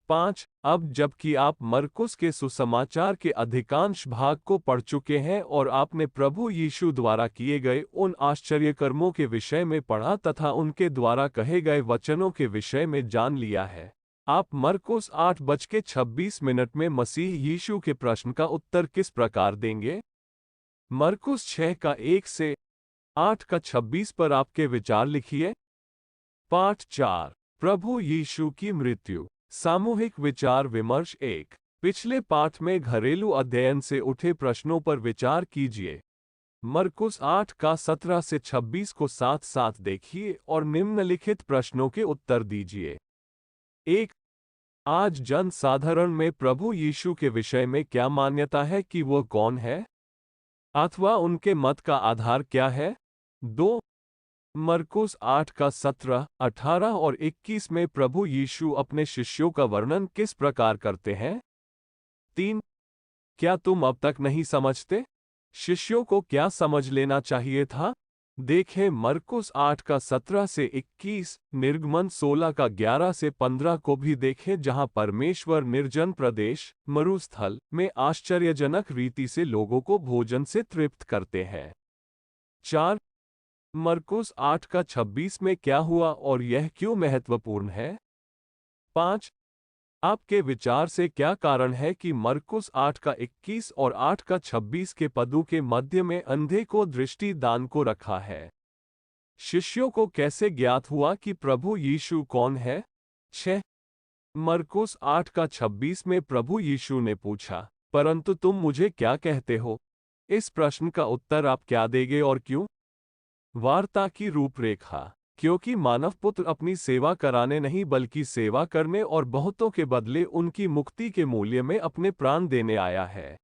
5. अब जबकि आप मरकुस के सुसमाचार के अधिकांश भाग को पढ़ चुके हैं और आपने प्रभु यीशु द्वारा किए गए उन आश्चर्य कर्मों के विषय में पढ़ा तथा उनके द्वारा कहे गए वचनों के विषय में जान लिया है, आप मरकुस 8:26 में मसीह यीशु के प्रश्न का उत्तर किस प्रकार देंगे? मरकुस 6 का 1 से 8 का 26 पर आपके विचार लिखिए। पाठ 4। प्रभु यीशु की मृत्यु। सामूहिक विचार विमर्श 1। पिछले पाठ में घरेलू अध्ययन से उठे प्रश्नों पर विचार कीजिए। मरकुस 8 का 17 से 26 को साथ साथ देखिए और निम्नलिखित प्रश्नों के उत्तर दीजिए। 1. आज जन साधारण में प्रभु यीशु के विषय में क्या मान्यता है कि वह कौन है? अथवा उनके मत का आधार क्या है? 2. मरकुस 8 का 17, 18 और 21 में प्रभु यीशु अपने शिष्यों का वर्णन किस प्रकार करते हैं? 3. क्या तुम अब तक नहीं समझते? शिष्यों को क्या समझ लेना चाहिए था? देखें मरकुस 8 का 17 से 21, निर्गमन 16 का 11 से 15 को भी देखें जहां परमेश्वर निर्जन प्रदेश मरुस्थल में आश्चर्यजनक रीति से लोगों को भोजन से तृप्त करते हैं। 4. मरकुस 8 का 26 में क्या हुआ और यह क्यों महत्वपूर्ण है? 5. आपके विचार से क्या कारण है कि मरकुस 8 का 21 और 8 का 26 के पदों के मध्य में अंधे को दृष्टि दान को रखा है? शिष्यों को कैसे ज्ञात हुआ कि प्रभु यीशु कौन है? 6. मरकुस 8 का 26 में प्रभु यीशु ने पूछा, परंतु तुम मुझे क्या कहते हो? इस प्रश्न का उत्तर आप क्या देंगे और क्यों? वार्ता की रूपरेखा। क्योंकि मानव पुत्र अपनी सेवा कराने नहीं बल्कि सेवा करने और बहुतों के बदले उनकी मुक्ति के मूल्य में अपने प्राण देने आया है।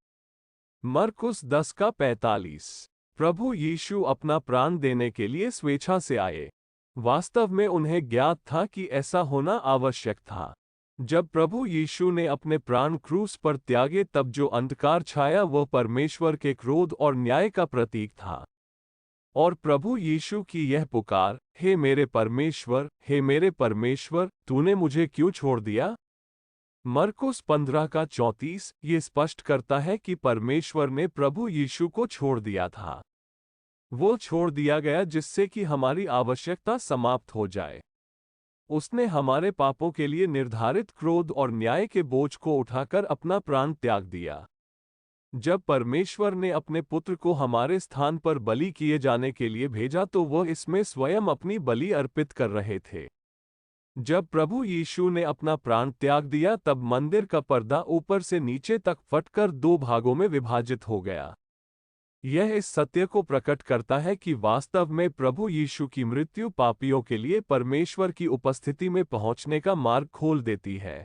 मरकुस 10 का 45। प्रभु यीशु अपना प्राण देने के लिए स्वेच्छा से आए। वास्तव में उन्हें ज्ञात था कि ऐसा होना आवश्यक था। जब प्रभु यीशु ने अपने प्राण क्रूस पर त्यागे तब जो अंधकार छाया वह परमेश्वर के क्रोध और न्याय का प्रतीक था। और प्रभु यीशु की यह पुकार, हे मेरे परमेश्वर, तूने मुझे क्यों छोड़ दिया? मरकुस 15 का 34 ये स्पष्ट करता है कि परमेश्वर ने प्रभु यीशु को छोड़ दिया था। वो छोड़ दिया गया जिससे कि हमारी आवश्यकता समाप्त हो जाए। उसने हमारे पापों के लिए निर्धारित क्रोध और न्याय के बोझ को उठाकर अपना प्राण त्याग दिया। जब परमेश्वर ने अपने पुत्र को हमारे स्थान पर बलि किए जाने के लिए भेजा तो वह इसमें स्वयं अपनी बलि अर्पित कर रहे थे। जब प्रभु यीशु ने अपना प्राण त्याग दिया तब मंदिर का पर्दा ऊपर से नीचे तक फटकर दो भागों में विभाजित हो गया। यह इस सत्य को प्रकट करता है कि वास्तव में प्रभु यीशु की मृत्यु पापियों के लिए परमेश्वर की उपस्थिति में पहुंचने का मार्ग खोल देती है।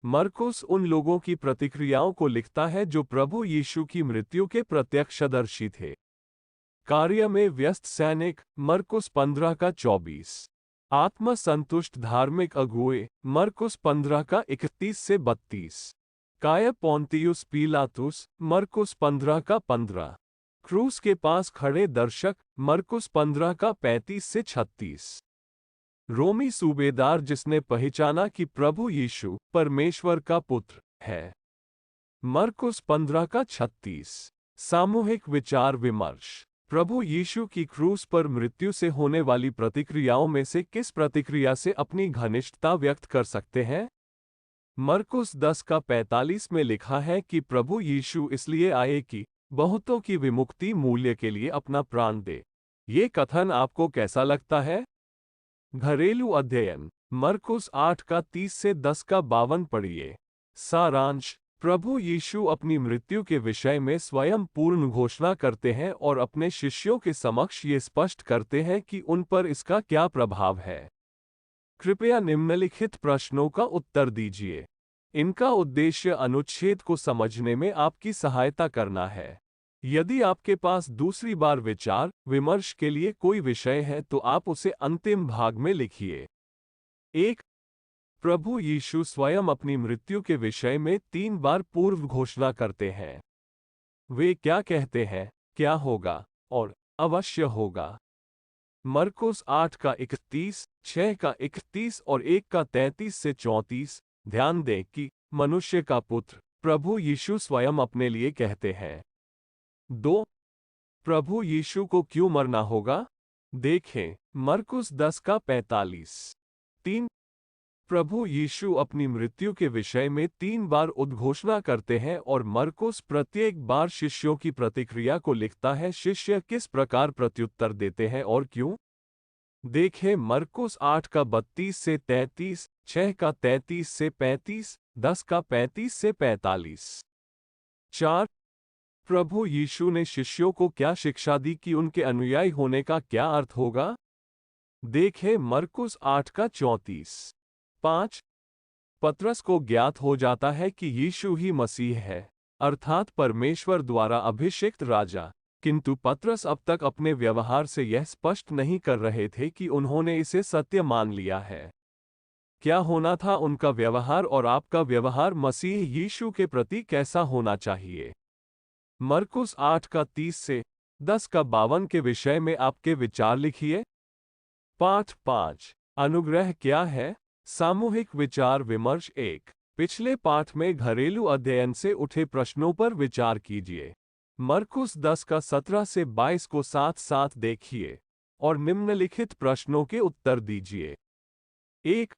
मरकुस उन लोगों की प्रतिक्रियाओं को लिखता है जो प्रभु यीशु की मृत्यु के प्रत्यक्षदर्शी थे। कार्य में व्यस्त सैनिक, मरकुस 15 का 24। आत्मा संतुष्ट धार्मिक अगुए, मरकुस 15 का 31 से 32। काया पोंतियुस पीलातुस, मरकुस 15 का 15। क्रूस के पास खड़े दर्शक, मरकुस 15 का 35 से 36। रोमी सूबेदार जिसने पहचाना कि प्रभु यीशु परमेश्वर का पुत्र है, मरकुस 15 का 36। सामूहिक विचार विमर्श। प्रभु यीशु की क्रूस पर मृत्यु से होने वाली प्रतिक्रियाओं में से किस प्रतिक्रिया से अपनी घनिष्ठता व्यक्त कर सकते हैं? मरकुस 10 का 45 में लिखा है कि प्रभु यीशु इसलिए आए कि बहुतों की विमुक्ति मूल्य के लिए अपना प्राण दे। ये कथन आपको कैसा लगता है? घरेलू अध्ययन। मरकुस 8 का 30 से 10 का 52 पढ़िए। सारांश। प्रभु यीशु अपनी मृत्यु के विषय में स्वयं पूर्ण घोषणा करते हैं और अपने शिष्यों के समक्ष ये स्पष्ट करते हैं कि उन पर इसका क्या प्रभाव है। कृपया निम्नलिखित प्रश्नों का उत्तर दीजिए। इनका उद्देश्य अनुच्छेद को समझने में आपकी सहायता करना है। यदि आपके पास दूसरी बार विचार विमर्श के लिए कोई विषय है तो आप उसे अंतिम भाग में लिखिए। 1. प्रभु यीशु स्वयं अपनी मृत्यु के विषय में 3 बार पूर्व घोषणा करते हैं। वे क्या कहते हैं, क्या होगा और अवश्य होगा? मरकुस 8 का 31, 6 का 31 और 1 का 33 से 34। ध्यान दें कि मनुष्य का पुत्र प्रभु यीशु स्वयं अपने लिए कहते हैं। 2. प्रभु यीशु को क्यों मरना होगा? देखें मरकुस 10 का 45। 3. प्रभु यीशु अपनी मृत्यु के विषय में 3 बार उद्घोषणा करते हैं और मरकुस प्रत्येक बार शिष्यों की प्रतिक्रिया को लिखता है। शिष्य किस प्रकार प्रत्युत्तर देते हैं और क्यों? देखें मरकुस 8 का 32 से 33, 6 का 33 से 35, 10 का 35 से 45। 4. प्रभु यीशु ने शिष्यों को क्या शिक्षा दी कि उनके अनुयायी होने का क्या अर्थ होगा? देखें मरकुस 8 का 34। 5. पतरस को ज्ञात हो जाता है कि यीशु ही मसीह है, अर्थात परमेश्वर द्वारा अभिषिक्त राजा, किंतु पतरस अब तक अपने व्यवहार से यह स्पष्ट नहीं कर रहे थे कि उन्होंने इसे सत्य मान लिया है। क्या होना था उनका व्यवहार और आपका व्यवहार मसीह यीशु के प्रति कैसा होना चाहिए? मरकुस 8 का 30 से 10 का 52 के विषय में आपके विचार लिखिए। पाठ 5। अनुग्रह क्या है? सामूहिक विचार विमर्श 1। पिछले पाठ में घरेलू अध्ययन से उठे प्रश्नों पर विचार कीजिए। मरकुस 10 का 17 से 22 को साथ साथ देखिए और निम्नलिखित प्रश्नों के उत्तर दीजिए। 1.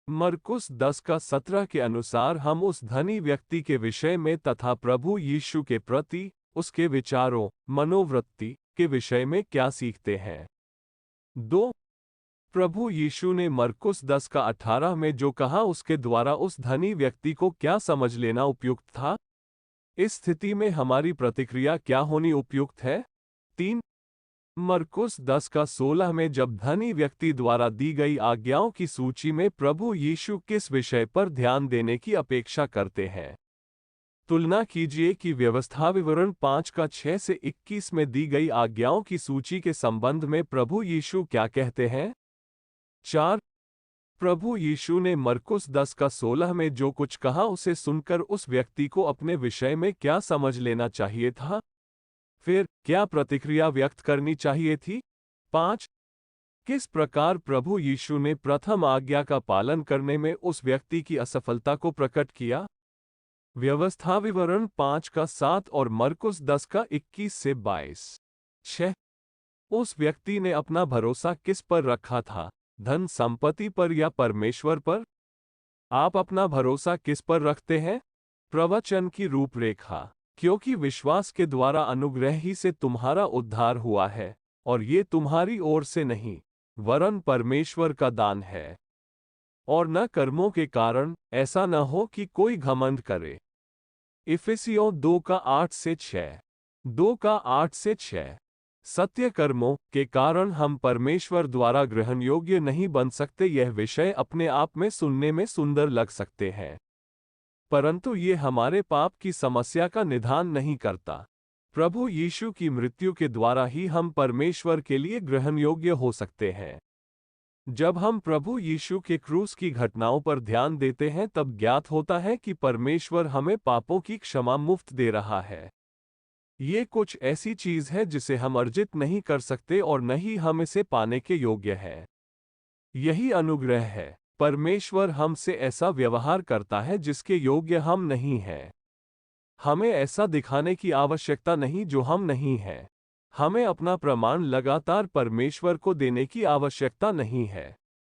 मरकुस 10 का 17 के अनुसार हम उस धनी व्यक्ति के विषय में तथा प्रभु यीशु के प्रति उसके विचारों, मनोवृत्ति के विषय में क्या सीखते हैं? 2. प्रभु यीशु ने मरकुस 10 का 18 में जो कहा उसके द्वारा उस धनी व्यक्ति को क्या समझ लेना उपयुक्त था? इस स्थिति में हमारी प्रतिक्रिया क्या होनी उपयुक्त है? 3. मरकुस 10 का 16 में जब धनी व्यक्ति द्वारा दी गई आज्ञाओं की सूची में प्रभु यीशु किस विषय पर ध्यान देने की अपेक्षा करते हैं? तुलना कीजिए कि व्यवस्था विवरण 5 का 6 से 21 में दी गई आज्ञाओं की सूची के संबंध में प्रभु यीशु क्या कहते हैं? 4. प्रभु यीशु ने मरकुस 10 का 16 में जो कुछ कहा उसे सुनकर उस व्यक्ति को अपने विषय में क्या समझ लेना चाहिए था? फिर क्या प्रतिक्रिया व्यक्त करनी चाहिए थी? 5. किस प्रकार प्रभु यीशु ने प्रथम आज्ञा का पालन करने में उस व्यक्ति की असफलता को प्रकट किया? व्यवस्था विवरण 5 का 7 और मरकुस 10 का 21 से 22। 6. उस व्यक्ति ने अपना भरोसा किस पर रखा था, धन संपत्ति पर या परमेश्वर पर? आप अपना भरोसा किस पर रखते हैं? प्रवचन की रूपरेखा। क्योंकि विश्वास के द्वारा अनुग्रह ही से तुम्हारा उद्धार हुआ है, और ये तुम्हारी ओर से नहीं, वरन परमेश्वर का दान है, और न कर्मों के कारण, ऐसा न हो कि कोई घमंड करे। इफिसियों 2:8-6, 2:8-6। सत्य कर्मों के कारण हम परमेश्वर द्वारा ग्रहण योग्य नहीं बन सकते। यह विषय अपने आप में सुनने में सुंदर लग सकते हैं, परंतु ये हमारे पाप की समस्या का निदान नहीं करता। प्रभु यीशु की मृत्यु के द्वारा ही हम परमेश्वर के लिए ग्रहण योग्य हो सकते हैं। जब हम प्रभु यीशु के क्रूस की घटनाओं पर ध्यान देते हैं, तब ज्ञात होता है कि परमेश्वर हमें पापों की क्षमा मुफ्त दे रहा है। ये कुछ ऐसी चीज है जिसे हम अर्जित नहीं कर सकते और न ही हम इसे पाने के योग्य हैं। यही अनुग्रह है। परमेश्वर हमसे ऐसा व्यवहार करता है जिसके योग्य हम नहीं हैं। हमें ऐसा दिखाने की आवश्यकता नहीं जो हम नहीं हैं। हमें अपना प्रमाण लगातार परमेश्वर को देने की आवश्यकता नहीं है।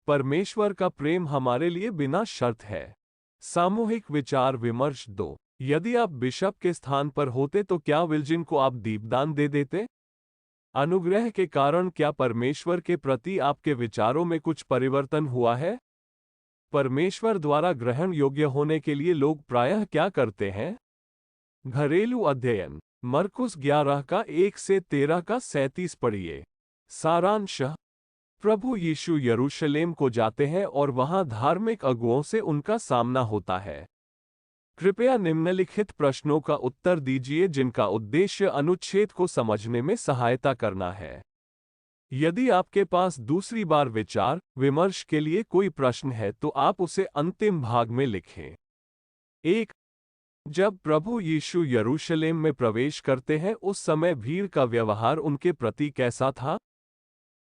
परमेश्वर का प्रेम हमारे लिए बिना शर्त है। सामूहिक विचार विमर्श 2। यदि आप बिशप के स्थान पर होते तो क्या विल्जिन को आप दीपदान दे देते? अनुग्रह के कारण क्या परमेश्वर के प्रति आपके विचारों में कुछ परिवर्तन हुआ है? परमेश्वर द्वारा ग्रहण योग्य होने के लिए लोग प्रायः क्या करते हैं? घरेलू अध्ययन मरकुस 11:1-13-37 पढ़िए। सारांश: प्रभु यीशु यरूशलेम को जाते हैं और वहां धार्मिक अगुओं से उनका सामना होता है। कृपया निम्नलिखित प्रश्नों का उत्तर दीजिए जिनका उद्देश्य अनुच्छेद को समझने में सहायता करना है। यदि आपके पास दूसरी बार विचार विमर्श के लिए कोई प्रश्न है तो आप उसे अंतिम भाग में लिखें। 1. जब प्रभु यीशु यरूशलेम में प्रवेश करते हैं उस समय भीड़ का व्यवहार उनके प्रति कैसा था?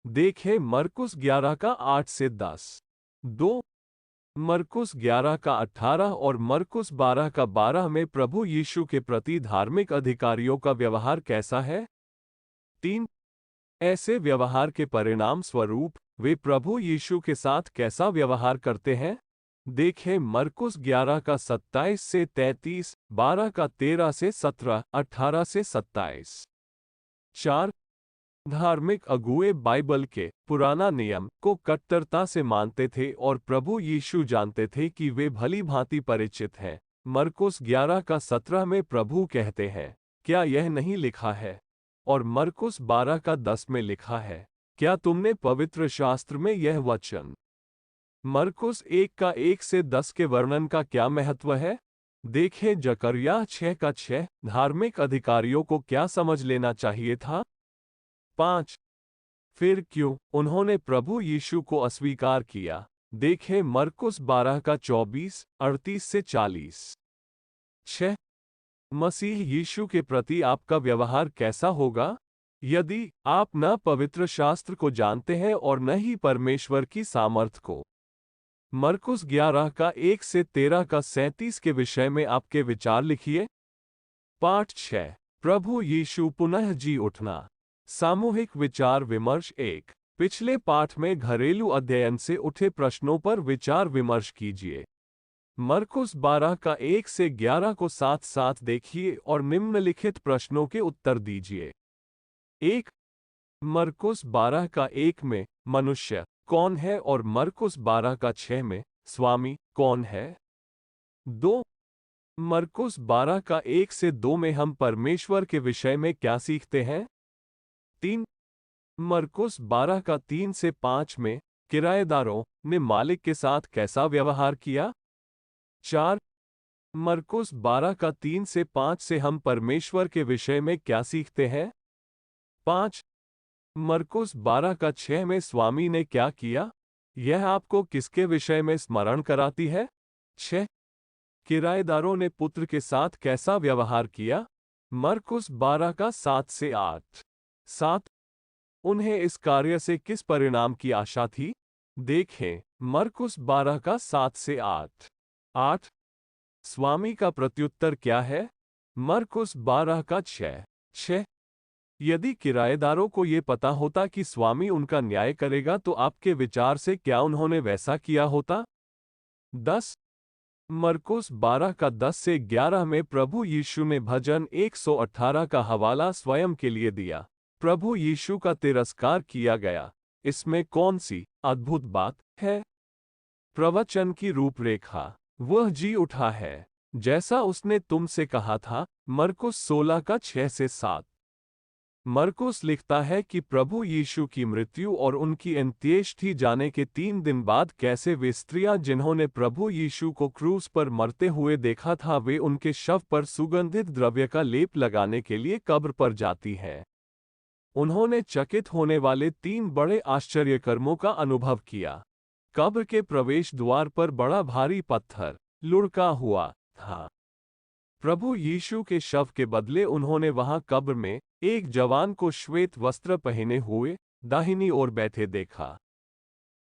देखें मरकुस 11:8-10। 2. मरकुस 11:18 और मरकुस 12:12 में प्रभु यीशु के प्रति धार्मिक अधिकारियों का व्यवहार कैसा है? 3. ऐसे व्यवहार के परिणाम स्वरूप वे प्रभु यीशु के साथ कैसा व्यवहार करते हैं? देखें मरकुस 11:27-33, 12:13-17, 18-27। 4. धार्मिक अगुए बाइबल के पुराना नियम को कट्टरता से मानते थे और प्रभु यीशु जानते थे कि वे भली भांति परिचित हैं। मरकुस 11:17 में प्रभु कहते हैं, क्या यह नहीं लिखा है? और मरकुस 12:10 में लिखा है, क्या तुमने पवित्र शास्त्र में यह वचन? मरकुस 1:1-10 के वर्णन का क्या महत्व है? देखें जकरिया 6:6। धार्मिक अधिकारियों को क्या समझ लेना चाहिए था? 5. फिर क्यों उन्होंने प्रभु यीशु को अस्वीकार किया? देखें मरकुस 12:24, 38-40। 6. मसीह यीशु के प्रति आपका व्यवहार कैसा होगा? यदि आप न पवित्र शास्त्र को जानते हैं और न ही परमेश्वर की सामर्थ को। मरकुस 11:1-13-37 के विषय में आपके विचार लिखिए। पाठ 6। प्रभु यीशु पुनः जी उठना। सामूहिक विचार विमर्श 1। पिछले पाठ में घरेलू अध्ययन से उठे प्रश्नों पर विचार विमर्श कीजिए। मरकुस 12:1-11 को साथ साथ देखिए और निम्नलिखित प्रश्नों के उत्तर दीजिए। 1. मरकुस 12:1 में मनुष्य कौन है और मरकुस 12:6 में स्वामी कौन है? 2. मरकुस 12:1-2 में हम परमेश्वर के विषय में क्या सीखते हैं? 3. मरकुस 12:3-5 में किराएदारों ने मालिक के साथ कैसा व्यवहार किया? 4. मरकुस 12:3-5 से हम परमेश्वर के विषय में क्या सीखते हैं? 5. मरकुस 12:6 में स्वामी ने क्या किया? यह आपको किसके विषय में स्मरण कराती है? 6. किराएदारों ने पुत्र के साथ कैसा व्यवहार किया? मरकुस 12:7-8। 7. उन्हें इस कार्य से किस परिणाम की आशा थी? देखें मरकुस 12:7-8। 8. स्वामी का प्रत्युत्तर क्या है? मरकुस 12:6। 6. यदि किराएदारों को ये पता होता कि स्वामी उनका न्याय करेगा तो आपके विचार से क्या उन्होंने वैसा किया होता? 10. मरकुस 12 का 10 से 11 में प्रभु यीशु ने भजन 118 का हवाला स्वयं के लिए दिया। प्रभु यीशु का तिरस्कार किया गया। इसमें कौन सी अद्भुत बात है? प्रवचन की रूपरेखा। वह जी उठा है, जैसा उसने तुमसे कहा था। मरकुस 16 का 6 से 7। मरकुस लिखता है कि प्रभु यीशु की मृत्यु और उनकी अंत्येष्टि जाने के 3 दिन बाद कैसे वे स्त्रियां जिन्होंने प्रभु यीशु को क्रूस पर मरते हुए देखा था, वे उनके शव पर सुगंधित द्रव्य का लेप लगाने के लिए कब्र पर जाती हैं। उन्होंने चकित होने वाले 3 बड़े आश्चर्यकर्मों का अनुभव किया। कब्र के प्रवेश द्वार पर बड़ा भारी पत्थर लुढ़का हुआ था। प्रभु यीशु के शव के बदले उन्होंने वहां कब्र में एक जवान को श्वेत वस्त्र पहने हुए दाहिनी ओर बैठे देखा।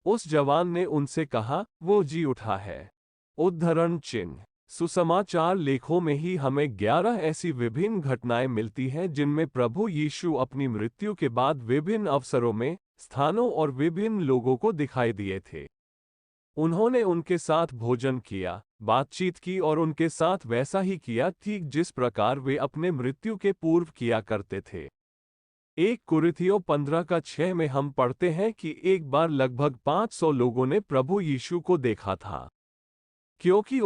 उस जवान ने उनसे कहा, वो जी उठा है। उद्धरण चिन्ह। सुसमाचार लेखों में ही हमें 11 ऐसी विभिन्न घटनाएं मिलती हैं जिनमें प्रभु यीशु अपनी मृत्यु के बाद विभिन्न अवसरों में, स्थानों और विभिन्न लोगों को दिखाई दिए थे। उन्होंने उनके साथ भोजन किया, बातचीत की और उनके साथ वैसा ही किया ठीक जिस प्रकार वे अपने मृत्यु के पूर्व किया करते थे। 1 कुरिन्थियों 15 का 6 में हम पढ़ते हैं कि एक बार लगभग 500 लोगों ने प्रभु यीशु को देखा था। क्योंकि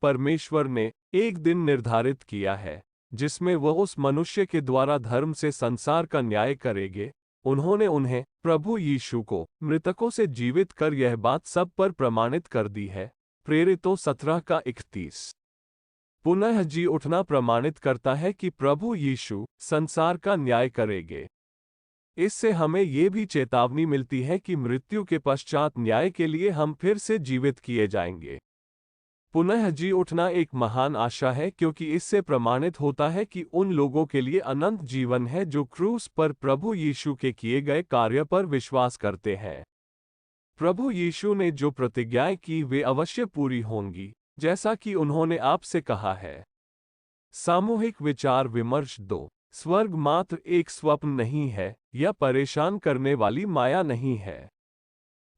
परमेश्वर ने एक दिन निर्धारित किया है जिसमें वह उस मनुष्य के द्वारा धर्म से संसार का न्याय करेंगे, उन्होंने उन्हें प्रभु यीशु को मृतकों से जीवित कर यह बात सब पर प्रमाणित कर दी है। प्रेरितों 17 का 31। पुनः जी उठना प्रमाणित करता है कि प्रभु यीशु संसार का न्याय करेंगे। इससे हमें ये भी चेतावनी मिलती है कि मृत्यु के पश्चात न्याय के लिए हम फिर से जीवित किए जाएंगे। पुनः जी उठना एक महान आशा है क्योंकि इससे प्रमाणित होता है कि उन लोगों के लिए अनंत जीवन है जो क्रूस पर प्रभु यीशु के किए गए कार्य पर विश्वास करते हैं। प्रभु यीशु ने जो प्रतिज्ञाएं की वे अवश्य पूरी होंगी, जैसा कि उन्होंने आपसे कहा है। सामूहिक विचार विमर्श 2। स्वर्ग मात्र एक स्वप्न नहीं है या परेशान करने वाली माया नहीं है,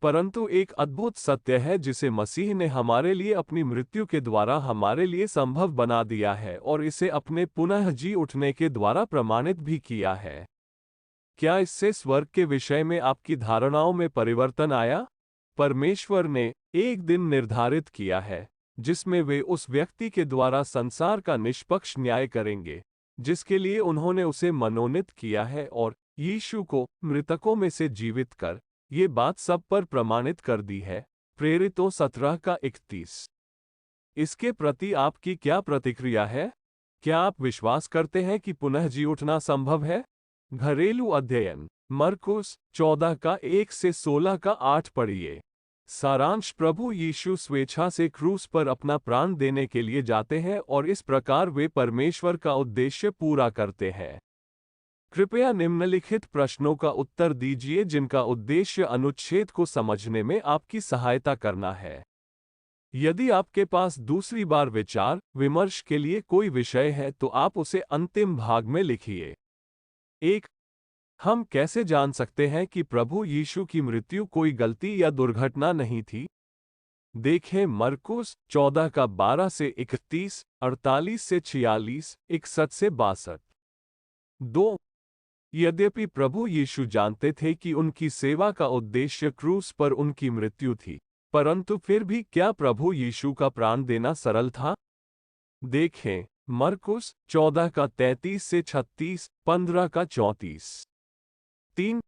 परंतु एक अद्भुत सत्य है जिसे मसीह ने हमारे लिए अपनी मृत्यु के द्वारा हमारे लिए संभव बना दिया है और इसे अपने पुनः जी उठने के द्वारा प्रमाणित भी किया है। क्या इससे स्वर्ग के विषय में आपकी धारणाओं में परिवर्तन आया? परमेश्वर ने एक दिन निर्धारित किया है जिसमें वे उस व्यक्ति के द्वारा संसार का निष्पक्ष न्याय करेंगे जिसके लिए उन्होंने उसे मनोनीत किया है, और यीशु को मृतकों में से जीवित कर ये बात सब पर प्रमाणित कर दी है। प्रेरितों 17 का 31। इसके प्रति आपकी क्या प्रतिक्रिया है? क्या आप विश्वास करते हैं कि पुनः जी उठना संभव है? घरेलू अध्ययन। मरकुस 14 का 1 से 16 का 8 पढ़िए। सारांश। प्रभु यीशु स्वेच्छा से क्रूस पर अपना प्राण देने के लिए जाते हैं और इस प्रकार वे परमेश्वर का उद्देश्य पूरा करते हैं। कृपया निम्नलिखित प्रश्नों का उत्तर दीजिए जिनका उद्देश्य अनुच्छेद को समझने में आपकी सहायता करना है। यदि आपके पास दूसरी बार विचार विमर्श के लिए कोई विषय है तो आप उसे अंतिम भाग में लिखिए। 1. हम कैसे जान सकते हैं कि प्रभु यीशु की मृत्यु कोई गलती या दुर्घटना नहीं थी? देखें मरकुस 14 का 12 से 31, 48 से 46, 61 से 62। 2. यद्यपि प्रभु यीशु जानते थे कि उनकी सेवा का उद्देश्य क्रूस पर उनकी मृत्यु थी, परंतु फिर भी क्या प्रभु यीशु का प्राण देना सरल था? देखें मरकुस 14 का 33 से 36, 15 का 34। 3.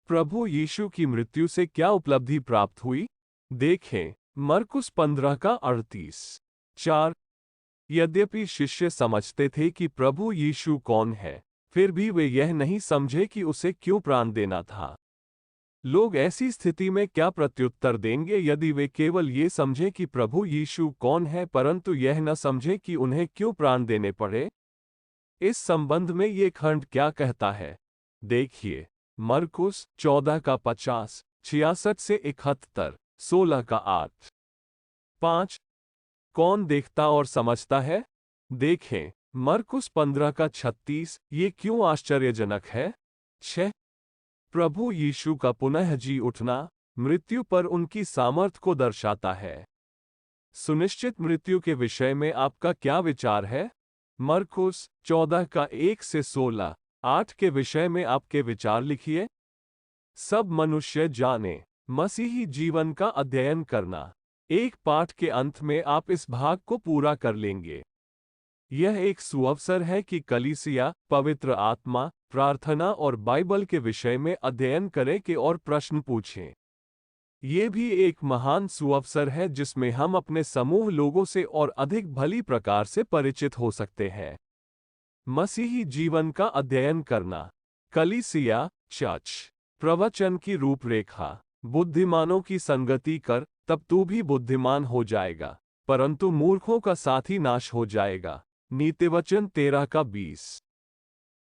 प्रभु यीशु की मृत्यु से क्या उपलब्धि प्राप्त हुई? देखें मरकुस 15 का 38। 4. यद्यपि शिष्य समझते थे कि प्रभु यीशु कौन है, फिर भी वे यह नहीं समझे कि उसे क्यों प्राण देना था। लोग ऐसी स्थिति में क्या प्रत्युत्तर देंगे यदि वे केवल ये समझें कि प्रभु यीशु कौन है परंतु यह न समझें कि उन्हें क्यों प्राण देने पड़े? इस संबंध में ये खंड क्या कहता है? देखिए मरकुस 14 का 50, 66 से 71, 16 का 8। 5. कौन देखता और समझता है? देखें मरकुस 15 का 36। ये क्यों आश्चर्यजनक है? 6. प्रभु यीशु का पुनः जी उठना मृत्यु पर उनकी सामर्थ को दर्शाता है। सुनिश्चित मृत्यु के विषय में आपका क्या विचार है? मरकुस 14 का 1 से 16, 8 के विषय में आपके विचार लिखिए। सब मनुष्य जाने, मसीही जीवन का अध्ययन करना। एक पाठ के अंत में आप इस भाग को पूरा कर लेंगे। यह एक सुअवसर है कि कलीसिया, पवित्र आत्मा, प्रार्थना और बाइबल के विषय में अध्ययन करें कि और प्रश्न पूछें। ये भी एक महान सुअवसर है जिसमें हम अपने समूह लोगों से और अधिक भली प्रकार से परिचित हो सकते हैं। मसीही जीवन का अध्ययन करना। कलीसिया, चर्च। प्रवचन की रूपरेखा। बुद्धिमानों की संगति कर, तब तू भी बुद्धिमान हो जाएगा, परंतु मूर्खों का साथी नाश हो जाएगा। नीतिवचन 13 का 20।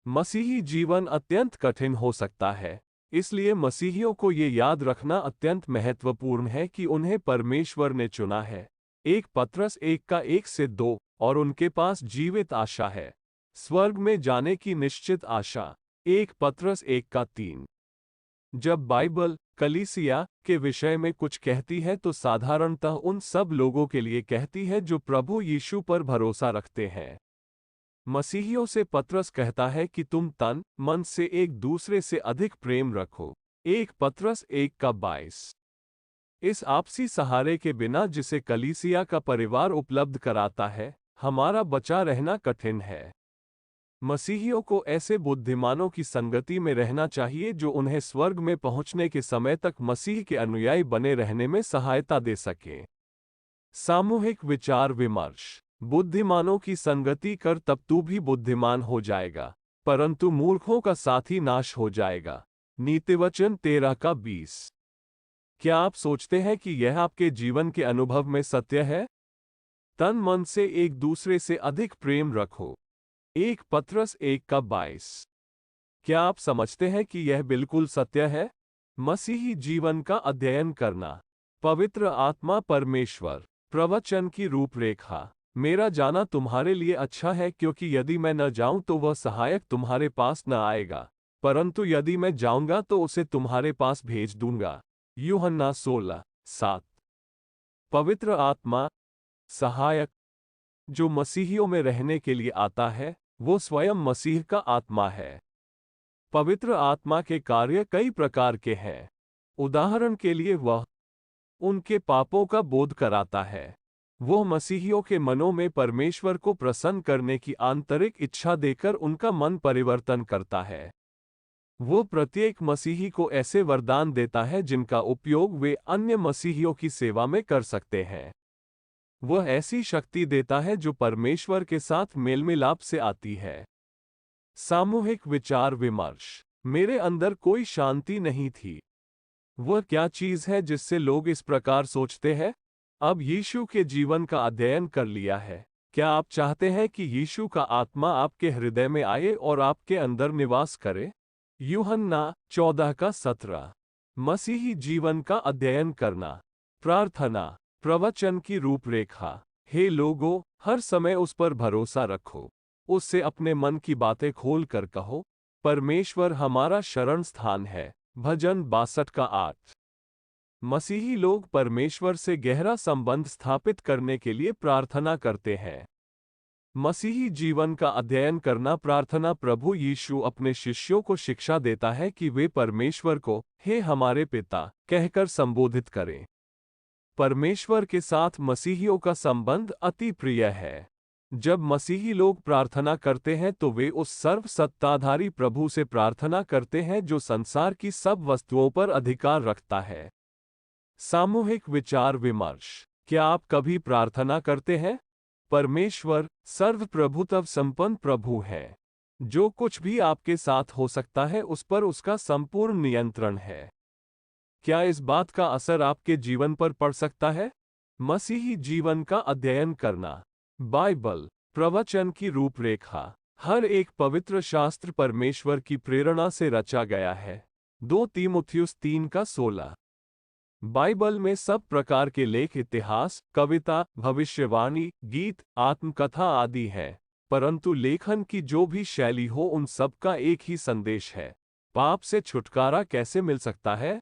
मसीही जीवन अत्यंत कठिन हो सकता है, इसलिए मसीहियों को ये याद रखना अत्यंत महत्वपूर्ण है कि उन्हें परमेश्वर ने चुना है। 1 पत्रस 1 का 1 से 2, और उनके पास जीवित आशा है, स्वर्ग में जाने की निश्चित आशा। 1 पत्रस 1 का 3। जब बाइबल कलीसिया के विषय में कुछ कहती है तो साधारणतः उन सब लोगों के लिए कहती है जो प्रभु यीशु पर भरोसा रखते हैं। मसीहियों से पत्रस कहता है कि तुम तन मन से एक दूसरे से अधिक प्रेम रखो। 1 पत्रस 1 का 22। इस आपसी सहारे के बिना जिसे कलीसिया का परिवार उपलब्ध कराता है, हमारा बचा रहना कठिन है। मसीहियों को ऐसे बुद्धिमानों की संगति में रहना चाहिए जो उन्हें स्वर्ग में पहुंचने के समय तक मसीह के अनुयायी बने रहने में सहायता दे सकें। सामूहिक विचार विमर्श। बुद्धिमानों की संगति कर, तब तू भी बुद्धिमान हो जाएगा, परंतु मूर्खों का साथी नाश हो जाएगा। नीतिवचन 13 का 20। क्या आप सोचते हैं कि यह आपके जीवन के अनुभव में सत्य है? तन मन से एक दूसरे से अधिक प्रेम रखो। 1 पत्रस 1 का 22। क्या आप समझते हैं कि यह बिल्कुल सत्य है? मसीही जीवन का अध्ययन करना। पवित्र आत्मा परमेश्वर। प्रवचन की रूपरेखा। मेरा जाना तुम्हारे लिए अच्छा है, क्योंकि यदि मैं न जाऊं तो वह सहायक तुम्हारे पास न आएगा, परंतु यदि मैं जाऊंगा तो उसे तुम्हारे पास भेज दूंगा। यूहन्ना 16:7। पवित्र आत्मा सहायक जो मसीहियों में रहने के लिए आता है, वो स्वयं मसीह का आत्मा है। पवित्र आत्मा के कार्य कई प्रकार के हैं। उदाहरण के लिए वह उनके पापों का बोध कराता है। वह मसीहियों के मनों में परमेश्वर को प्रसन्न करने की आंतरिक इच्छा देकर उनका मन परिवर्तन करता है। वो प्रत्येक मसीही को ऐसे वरदान देता है जिनका उपयोग वे अन्य मसीहियों की सेवा में कर सकते हैं। वह ऐसी शक्ति देता है जो परमेश्वर के साथ मेलमिलाप से आती है। सामूहिक विचार विमर्श। मेरे अंदर कोई शांति नहीं थी। वह क्या चीज है जिससे लोग इस प्रकार सोचते हैं? अब यीशु के जीवन का अध्ययन कर लिया है। क्या आप चाहते हैं कि यीशु का आत्मा आपके हृदय में आए और आपके अंदर निवास करे? यूहन्ना 14 का 17। मसीही जीवन का अध्ययन करना। प्रार्थना। प्रवचन की रूपरेखा। हे लोगों, हर समय उस पर भरोसा रखो। उससे अपने मन की बातें खोल कर कहो, परमेश्वर हमारा शरण स्थान है। भजन 62 का 8। मसीही लोग परमेश्वर से गहरा संबंध स्थापित करने के लिए प्रार्थना करते हैं। मसीही जीवन का अध्ययन करना प्रार्थना। प्रभु यीशु अपने शिष्यों को शिक्षा देता है कि वे परमेश्वर को हे हमारे पिता कहकर संबोधित करें। परमेश्वर के साथ मसीहियों का संबंध अति प्रिय है। जब मसीही लोग प्रार्थना करते हैं तो वे उस सर्वसत्ताधारी प्रभु से प्रार्थना करते हैं जो संसार की सब वस्तुओं पर अधिकार रखता है। सामूहिक विचार विमर्श। क्या आप कभी प्रार्थना करते हैं? परमेश्वर सर्वप्रभुत्व संपन्न प्रभु है। जो कुछ भी आपके साथ हो सकता है उस पर उसका संपूर्ण नियंत्रण है। क्या इस बात का असर आपके जीवन पर पड़ सकता है? मसीही जीवन का अध्ययन करना। बाइबल। प्रवचन की रूपरेखा। हर एक पवित्र शास्त्र परमेश्वर की प्रेरणा से रचा गया है। 2 तीमुथियुस 3 का 16। बाइबल में सब प्रकार के लेख इतिहास, कविता, भविष्यवाणी, गीत, आत्मकथा आदि हैं, परंतु लेखन की जो भी शैली हो उन सब का एक ही संदेश है। पाप से छुटकारा कैसे मिल सकता है?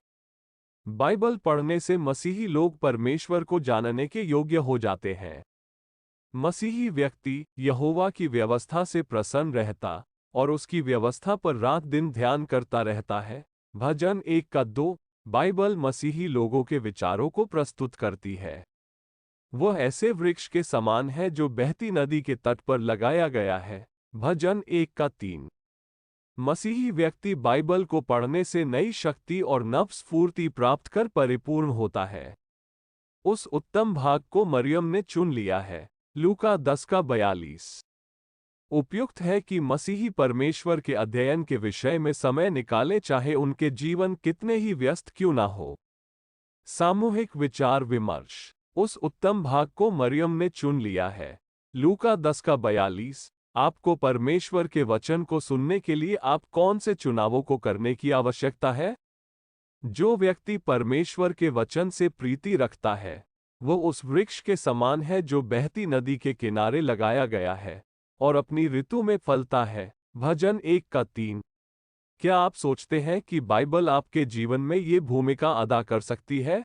बाइबल पढ़ने से मसीही लोग परमेश्वर को जानने के योग्य हो जाते हैं। मसीही व्यक्ति यहोवा की व्यवस्था से प्रसन्न रहता और उसकी व्यवस्था पर रात दिन ध्यान करता रहता है। भजन 1:2 बाइबल मसीही लोगों के विचारों को प्रस्तुत करती है। वह ऐसे वृक्ष के समान है जो बहती नदी के तट पर लगाया गया है। भजन 1:3 मसीही व्यक्ति बाइबल को पढ़ने से नई शक्ति और नव स्फूर्ति प्राप्त कर परिपूर्ण होता है। उस उत्तम भाग को मरियम ने चुन लिया है। लूका 10:42 उपयुक्त है कि मसीही परमेश्वर के अध्ययन के विषय में समय निकाले, चाहे उनके जीवन कितने ही व्यस्त क्यों ना हो। सामूहिक विचार विमर्श उस उत्तम भाग को मरियम ने चुन लिया है। लूका 10:42 आपको परमेश्वर के वचन को सुनने के लिए आप कौन से चुनावों को करने की आवश्यकता है? जो व्यक्ति परमेश्वर के वचन से प्रीति रखता है वो उस वृक्ष के समान है जो बहती नदी के किनारे लगाया गया है और अपनी ऋतु में फलता है। भजन 1:3 क्या आप सोचते हैं कि बाइबल आपके जीवन में ये भूमिका अदा कर सकती है?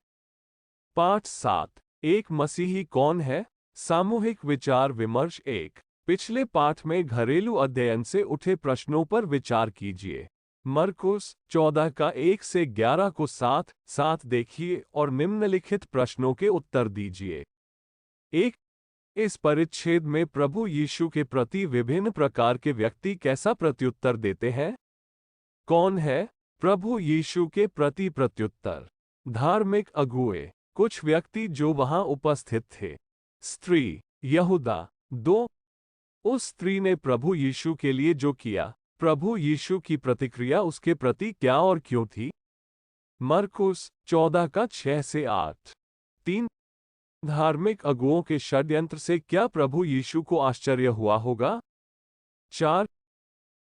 पाठ 7 एक मसीही कौन है? सामूहिक विचार विमर्श 1 पिछले पाठ में घरेलू अध्ययन से उठे प्रश्नों पर विचार कीजिए। मरकुस 14:1-11 को साथ देखिए और निम्नलिखित प्रश्नों के उत्तर दीजिए। 1 इस परिच्छेद में प्रभु यीशु के प्रति विभिन्न प्रकार के व्यक्ति कैसा प्रत्युत्तर देते हैं? कौन है प्रभु यीशु के प्रति प्रत्युत्तर? धार्मिक अगुए कुछ व्यक्ति जो वहां उपस्थित थे। स्त्री यहूदा 2 उस स्त्री ने प्रभु यीशु के लिए जो किया, प्रभु यीशु की प्रतिक्रिया उसके प्रति क्या और क्यों थी? मरकुस 14:6-8 3 धार्मिक अगुओं के षड्यंत्र से क्या प्रभु यीशु को आश्चर्य हुआ होगा? 4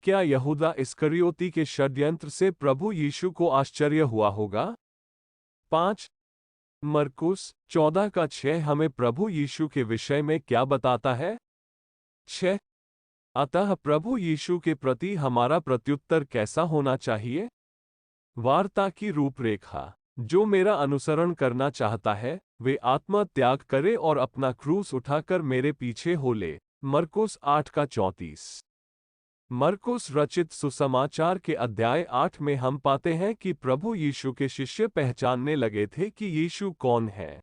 क्या यहूदा इस्करियोती के षड्यंत्र से प्रभु यीशु को आश्चर्य हुआ होगा? 5 मरकुस 14:6 हमें प्रभु यीशु के विषय में क्या बताता है? 6 अतः प्रभु यीशु के प्रति हमारा प्रत्युत्तर कैसा होना चाहिए? वार्ता की रूपरेखा जो मेरा अनुसरण करना चाहता है वे आत्मत्याग करे और अपना क्रूस उठाकर मेरे पीछे हो ले। मरकुस 8:34 मरकुस रचित सुसमाचार के अध्याय 8 में हम पाते हैं कि प्रभु यीशु के शिष्य पहचानने लगे थे कि यीशु कौन है।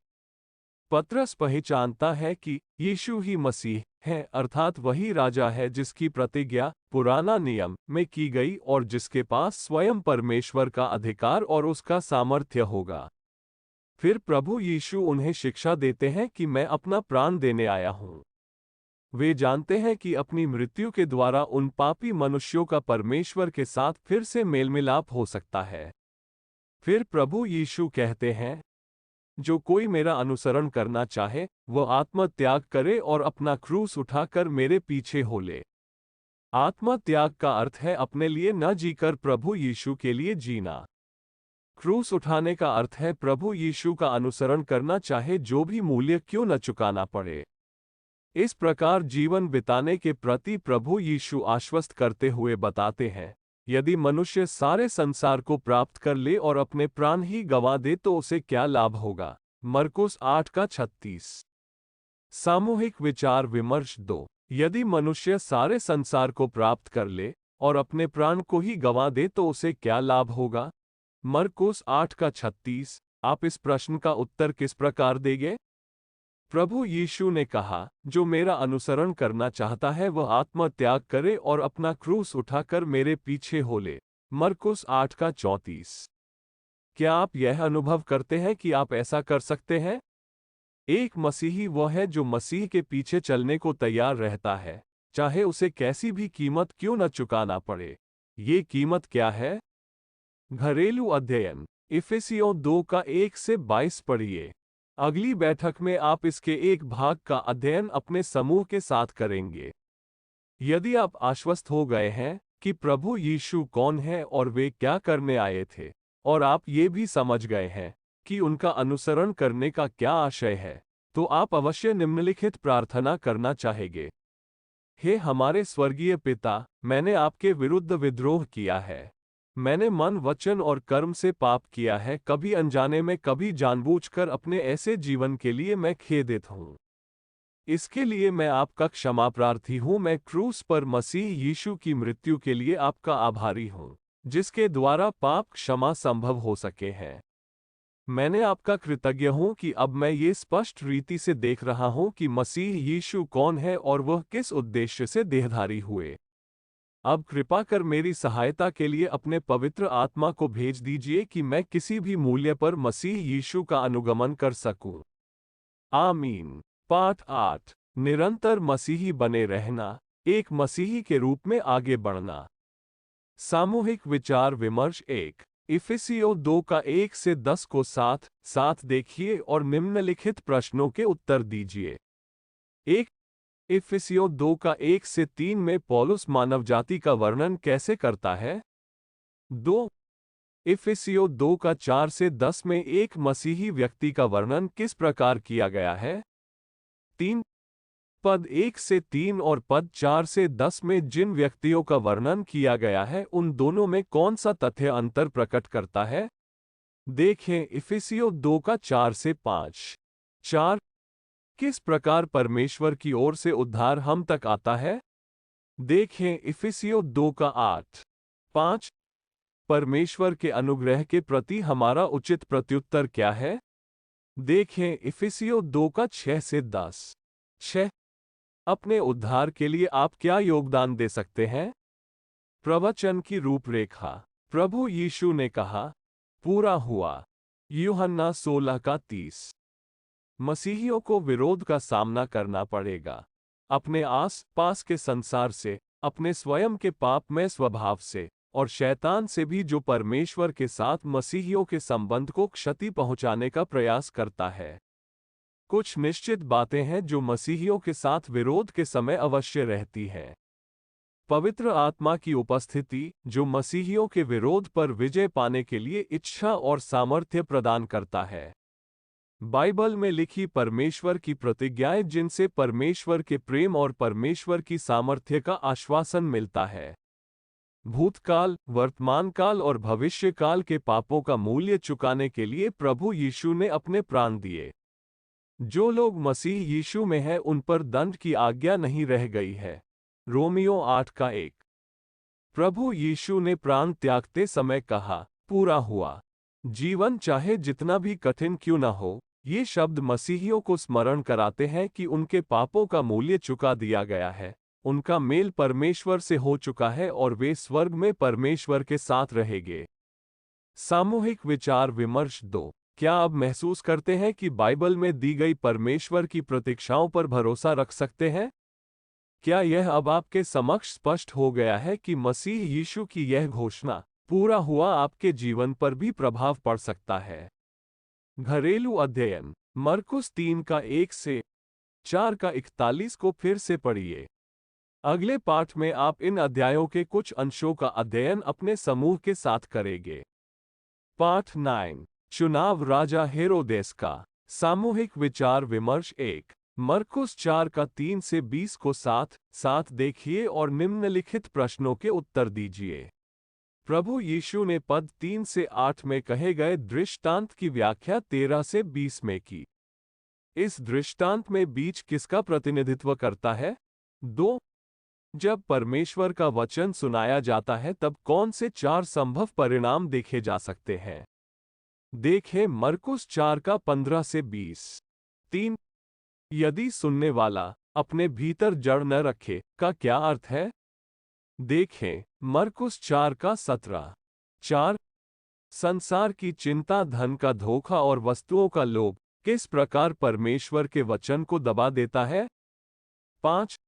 पतरस पहचानता है कि यीशु ही मसीह है, अर्थात वही राजा है जिसकी प्रतिज्ञा पुराना नियम में की गई और जिसके पास स्वयं परमेश्वर का अधिकार और उसका सामर्थ्य होगा। फिर प्रभु यीशु उन्हें शिक्षा देते हैं कि मैं अपना प्राण देने आया हूँ। वे जानते हैं कि अपनी मृत्यु के द्वारा उन पापी मनुष्यों का परमेश्वर के साथ फिर से मेलमिलाप हो सकता है। फिर प्रभु यीशु कहते हैं, जो कोई मेरा अनुसरण करना चाहे वह आत्मत्याग करे और अपना क्रूस उठाकर मेरे पीछे हो ले। आत्मत्याग का अर्थ है अपने लिए न जीकर प्रभु यीशु के लिए जीना। क्रूस उठाने का अर्थ है प्रभु यीशु का अनुसरण करना, चाहे जो भी मूल्य क्यों न चुकाना पड़े। इस प्रकार जीवन बिताने के प्रति प्रभु यीशु आश्वस्त करते हुए बताते हैं, यदि मनुष्य सारे संसार को प्राप्त कर ले और अपने प्राण ही गंवा दे तो उसे क्या लाभ होगा? मरकुस 8:36 सामूहिक विचार विमर्श 2 यदि मनुष्य सारे संसार को प्राप्त कर ले और अपने प्राण को ही गंवा दे तो उसे क्या लाभ होगा? मरकुस 8:36 आप इस प्रश्न का उत्तर किस प्रकार देंगे? प्रभु यीशु ने कहा, जो मेरा अनुसरण करना चाहता है वह आत्मत्याग करे और अपना क्रूस उठाकर मेरे पीछे हो ले। मरकुस 8:34 क्या आप यह अनुभव करते हैं कि आप ऐसा कर सकते हैं? एक मसीही वह है जो मसीह के पीछे चलने को तैयार रहता है, चाहे उसे कैसी भी कीमत क्यों न चुकाना पड़े। ये कीमत क्या है? घरेलू अध्ययन इफिसियों 2:1-22 पढ़िए। अगली बैठक में आप इसके एक भाग का अध्ययन अपने समूह के साथ करेंगे। यदि आप आश्वस्त हो गए हैं कि प्रभु यीशु कौन है और वे क्या करने आए थे, और आप ये भी समझ गए हैं कि उनका अनुसरण करने का क्या आशय है, तो आप अवश्य निम्नलिखित प्रार्थना करना चाहेंगे। हे हमारे स्वर्गीय पिता, मैंने आपके विरुद्ध विद्रोह किया है। मैंने मन, वचन और कर्म से पाप किया है, कभी अनजाने में, कभी जानबूझकर। अपने ऐसे जीवन के लिए मैं खेदित हूँ। इसके लिए मैं आपका क्षमा प्रार्थी हूँ। मैं क्रूस पर मसीह यीशु की मृत्यु के लिए आपका आभारी हूँ, जिसके द्वारा पाप क्षमा संभव हो सके हैं। मैंने आपका कृतज्ञ हूँ कि अब मैं ये स्पष्ट रीति से देख रहा हूँ कि मसीह यीशु कौन है और वह किस उद्देश्य से देहधारी हुए। अब कृपा कर मेरी सहायता के लिए अपने पवित्र आत्मा को भेज दीजिए कि मैं किसी भी मूल्य पर मसीह यीशु का अनुगमन कर सकूं। आमीन। पाठ 8। निरंतर मसीही बने रहना, एक मसीही के रूप में आगे बढ़ना। सामूहिक विचार विमर्श 1। इफिसियों 2 का 1 से 10 को साथ साथ देखिए और निम्नलिखित प्रश्नों के उत्तर दीजिए। 1। इफिसियों 2 का 1 से 3 में पौलुस मानव जाति का वर्णन कैसे करता है? 2। इफिसियों 2 का 4 से 10 में एक मसीही व्यक्ति का वर्णन किस प्रकार किया गया है? 3। पद 1 से 3 और पद 4 से 10 में जिन व्यक्तियों का वर्णन किया गया है, उन दोनों में कौन सा तथ्य अंतर प्रकट करता है? देखें इफिसियों 2 का 4 से 5। 4। किस प्रकार परमेश्वर की ओर से उद्धार हम तक आता है? देखें इफिसियों 2 का 8। 5। परमेश्वर के अनुग्रह के प्रति हमारा उचित प्रत्युत्तर क्या है? देखें इफिसियों 2 का 6 से 10। 6। अपने उद्धार के लिए आप क्या योगदान दे सकते हैं? प्रवचन की रूपरेखा। प्रभु यीशु ने कहा, पूरा हुआ। यूहन्ना 16 का 30। मसीहियों को विरोध का सामना करना पड़ेगा। अपने आस पास के संसार से, अपने स्वयं के पापमय स्वभाव से, और शैतान से भी, जो परमेश्वर के साथ मसीहियों के संबंध को क्षति पहुंचाने का प्रयास करता है। कुछ निश्चित बातें हैं जो मसीहियों के साथ विरोध के समय अवश्य रहती हैं। पवित्र आत्मा की उपस्थिति, जो मसीहियों के विरोध पर विजय पाने के लिए इच्छा और सामर्थ्य प्रदान करता है। बाइबल में लिखी परमेश्वर की प्रतिज्ञाएं, जिनसे परमेश्वर के प्रेम और परमेश्वर की सामर्थ्य का आश्वासन मिलता है। भूतकाल, वर्तमान काल और भविष्य काल के पापों का मूल्य चुकाने के लिए प्रभु यीशु ने अपने प्राण दिए। जो लोग मसीह यीशु में हैं, उन पर दंड की आज्ञा नहीं रह गई है। रोमियो 8 का 1। प्रभु यीशु ने प्राण त्यागते समय कहा, पूरा हुआ। जीवन चाहे जितना भी कठिन क्यों न हो, ये शब्द मसीहियों को स्मरण कराते हैं कि उनके पापों का मूल्य चुका दिया गया है, उनका मेल परमेश्वर से हो चुका है और वे स्वर्ग में परमेश्वर के साथ रहेंगे। सामूहिक विचार विमर्श 2। क्या आप महसूस करते हैं कि बाइबल में दी गई परमेश्वर की प्रतीक्षाओं पर भरोसा रख सकते हैं? क्या यह अब आपके समक्ष स्पष्ट हो गया है कि मसीह यीशु की यह घोषणा, पूरा हुआ, आपके जीवन पर भी प्रभाव पड़ सकता है? घरेलू अध्ययन। मरकुस 3 का 1 से 4 का 41 को फिर से पढ़िए। अगले पाठ में आप इन अध्यायों के कुछ अंशों का अध्ययन अपने समूह के साथ करेंगे। पाठ 9। चुनाव राजा हेरोदेस का। सामूहिक विचार विमर्श 1। मरकुस 4 का 3 से 20 को साथ साथ देखिए और निम्नलिखित प्रश्नों के उत्तर दीजिए। प्रभु यीशु ने पद 3 से 8 में कहे गए दृष्टांत की व्याख्या 13 से 20 में की। इस दृष्टांत में बीज किसका प्रतिनिधित्व करता है? 2। जब परमेश्वर का वचन सुनाया जाता है, तब कौन से 4 संभव परिणाम देखे जा सकते हैं? देखें मरकुस 4 का 15 से 20। 3। यदि सुनने वाला अपने भीतर जड़ न रखे का क्या अर्थ है? देखें मरकुस 4 का 17। 4। संसार की चिंता, धन का धोखा और वस्तुओं का लोभ किस प्रकार परमेश्वर के वचन को दबा देता है? 5।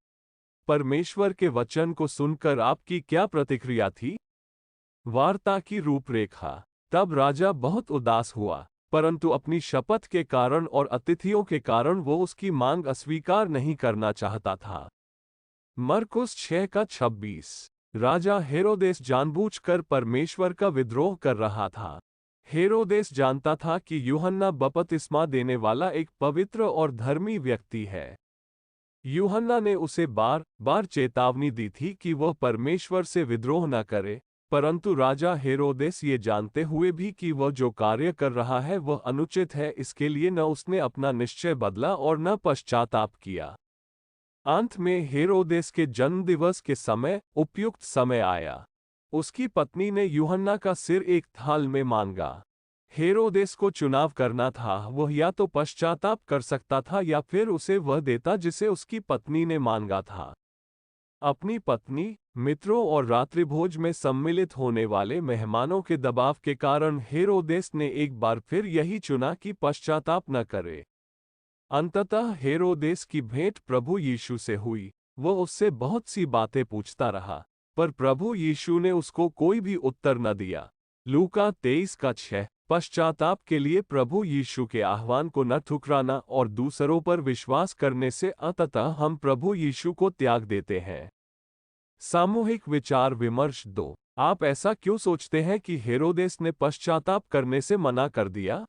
परमेश्वर के वचन को सुनकर आपकी क्या प्रतिक्रिया थी? वार्ता की रूपरेखा। तब राजा बहुत उदास हुआ, परंतु अपनी शपथ के कारण और अतिथियों के कारण वो उसकी मांग अस्वीकार नहीं करना चाहता था। मरकुस 6 का 26। राजा हेरोदेस जानबूझकर परमेश्वर का विद्रोह कर रहा था। हेरोदेस जानता था कि यूहन्ना बपतिस्मा देने वाला एक पवित्र और धर्मी व्यक्ति है। यूहन्ना ने उसे बार बार चेतावनी दी थी कि वह परमेश्वर से विद्रोह न करे, परंतु राजा हेरोदेस ये जानते हुए भी कि वह जो कार्य कर रहा है वह अनुचित है, इसके लिए न उसने अपना निश्चय बदला और न पश्चाताप किया। अंत में हेरोदेस के जन्मदिवस के समय उपयुक्त समय आया। उसकी पत्नी ने यूहन्ना का सिर एक थाल में मांगा। हेरोदेस को चुनाव करना था, वह या तो पश्चाताप कर सकता था या फिर उसे वह देता जिसे उसकी पत्नी ने मांगा था। अपनी पत्नी, मित्रों और रात्रिभोज में सम्मिलित होने वाले मेहमानों के दबाव के कारण हेरोदेस ने एक बार फिर यही चुना कि पश्चाताप न करे। अंततः हेरोदेस की भेंट प्रभु यीशु से हुई। वह उससे बहुत सी बातें पूछता रहा, पर प्रभु यीशु ने उसको कोई भी उत्तर न दिया। लूका 23:6। पश्चाताप के लिए प्रभु यीशु के आह्वान को न ठुकराना और दूसरों पर विश्वास करने से अंततः हम प्रभु यीशु को त्याग देते हैं। सामूहिक विचार विमर्श 2। आप ऐसा क्यों सोचते हैं कि हेरोदेस ने पश्चाताप करने से मना कर दिया?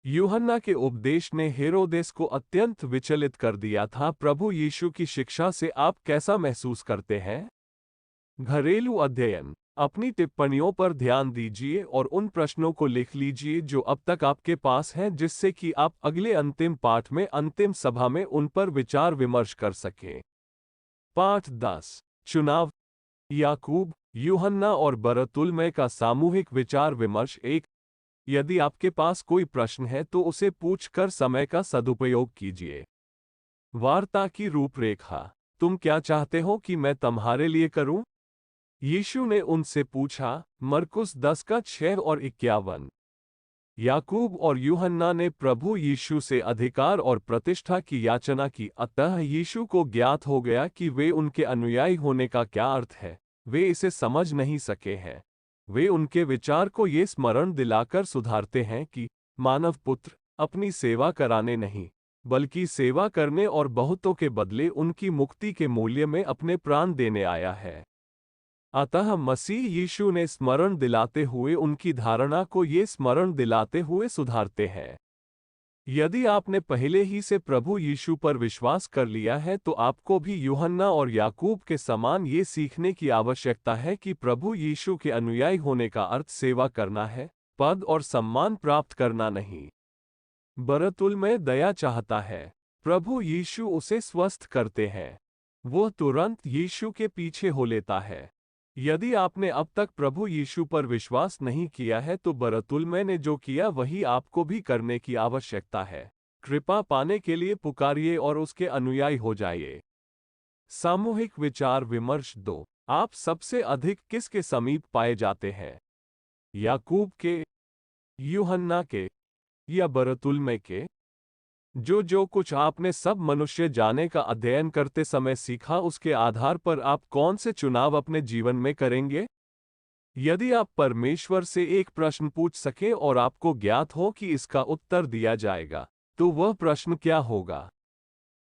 यूहन्ना के उपदेश ने हेरोदेस को अत्यंत विचलित कर दिया था। प्रभु यीशु की शिक्षा से आप कैसा महसूस करते हैं? घरेलू अध्ययन। अपनी टिप्पणियों पर ध्यान दीजिए और उन प्रश्नों को लिख लीजिए जो अब तक आपके पास हैं, जिससे कि आप अगले अंतिम पाठ में अंतिम सभा में उन पर विचार विमर्श कर सकें। पाठ 10। चुनाव। याकूब, यूहन्ना और बरतुल्मै का सामूहिक विचार विमर्श 1। यदि आपके पास कोई प्रश्न है तो उसे पूछकर समय का सदुपयोग कीजिए। वार्ता की रूपरेखा। तुम क्या चाहते हो कि मैं तुम्हारे लिए करूं? यीशु ने उनसे पूछा। मरकुस 10:6 और 51। याकूब और यूहन्ना ने प्रभु यीशु से अधिकार और प्रतिष्ठा की याचना की, अतः यीशु को ज्ञात हो गया कि वे उनके अनुयायी होने का क्या अर्थ है। वे इसे समझ नहीं सके हैं। वे उनके विचार को ये स्मरण दिलाकर सुधारते हैं कि मानव पुत्र अपनी सेवा कराने नहीं, बल्कि सेवा करने और बहुतों के बदले उनकी मुक्ति के मूल्य में अपने प्राण देने आया है। अतः मसीह यीशु ने स्मरण दिलाते हुए उनकी धारणा को ये स्मरण दिलाते हुए सुधारते हैं। यदि आपने पहले ही से प्रभु यीशु पर विश्वास कर लिया है तो आपको भी यूहन्ना और याकूब के समान ये सीखने की आवश्यकता है कि प्रभु यीशु के अनुयायी होने का अर्थ सेवा करना है, पद और सम्मान प्राप्त करना नहीं। बरतुल्मै दया चाहता है। प्रभु यीशु उसे स्वस्थ करते हैं। वह तुरंत यीशु के पीछे हो लेता है। यदि आपने अब तक प्रभु यीशु पर विश्वास नहीं किया है तो बरतुल्मै ने जो किया वही आपको भी करने की आवश्यकता है। कृपा पाने के लिए पुकारिए और उसके अनुयायी हो जाइए। सामूहिक विचार विमर्श 2। आप सबसे अधिक किसके समीप पाए जाते हैं? याकूब के, यूहन्ना के या बरतुल्मै के? जो कुछ आपने सब मनुष्य जाने का अध्ययन करते समय सीखा, उसके आधार पर आप कौन से चुनाव अपने जीवन में करेंगे? यदि आप परमेश्वर से एक प्रश्न पूछ सकें और आपको ज्ञात हो कि इसका उत्तर दिया जाएगा, तो वह प्रश्न क्या होगा?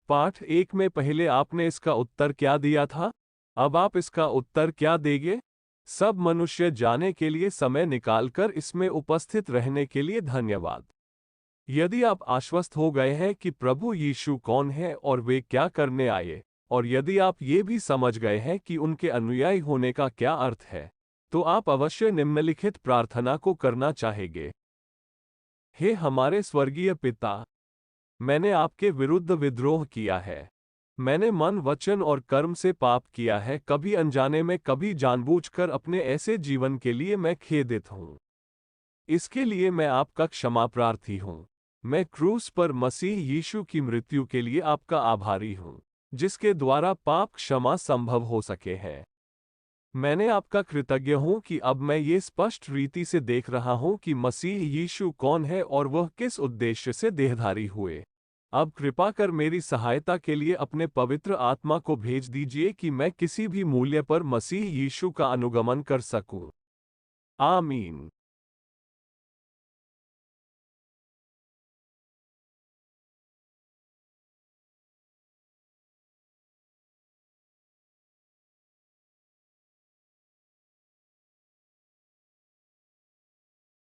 पाठ 1 में पहले आपने इसका उत्तर क्या दिया था? अब आप इसका उत्तर क्या देंगे? सब मनुष्य जाने के लिए समय निकालकर इसमें उपस्थित रहने के लिए धन्यवाद। यदि आप आश्वस्त हो गए हैं कि प्रभु यीशु कौन है और वे क्या करने आए, और यदि आप ये भी समझ गए हैं कि उनके अनुयायी होने का क्या अर्थ है, तो आप अवश्य निम्नलिखित प्रार्थना को करना चाहेंगे। हे हमारे स्वर्गीय पिता, मैंने आपके विरुद्ध विद्रोह किया है। मैंने मन, वचन और कर्म से पाप किया है, कभी अनजाने में, कभी जानबूझकर। अपने ऐसे जीवन के लिए मैं खेदित हूँ। इसके लिए मैं आपका क्षमा प्रार्थी हूँ। मैं क्रूस पर मसीह यीशु की मृत्यु के लिए आपका आभारी हूँ, जिसके द्वारा पाप क्षमा संभव हो सके है। मैंने आपका कृतज्ञ हूँ कि अब मैं ये स्पष्ट रीति से देख रहा हूँ कि मसीह यीशु कौन है और वह किस उद्देश्य से देहधारी हुए। अब कृपा कर मेरी सहायता के लिए अपने पवित्र आत्मा को भेज दीजिए कि मैं किसी भी मूल्य पर मसीह यीशु का अनुगमन कर सकूं। आमीन।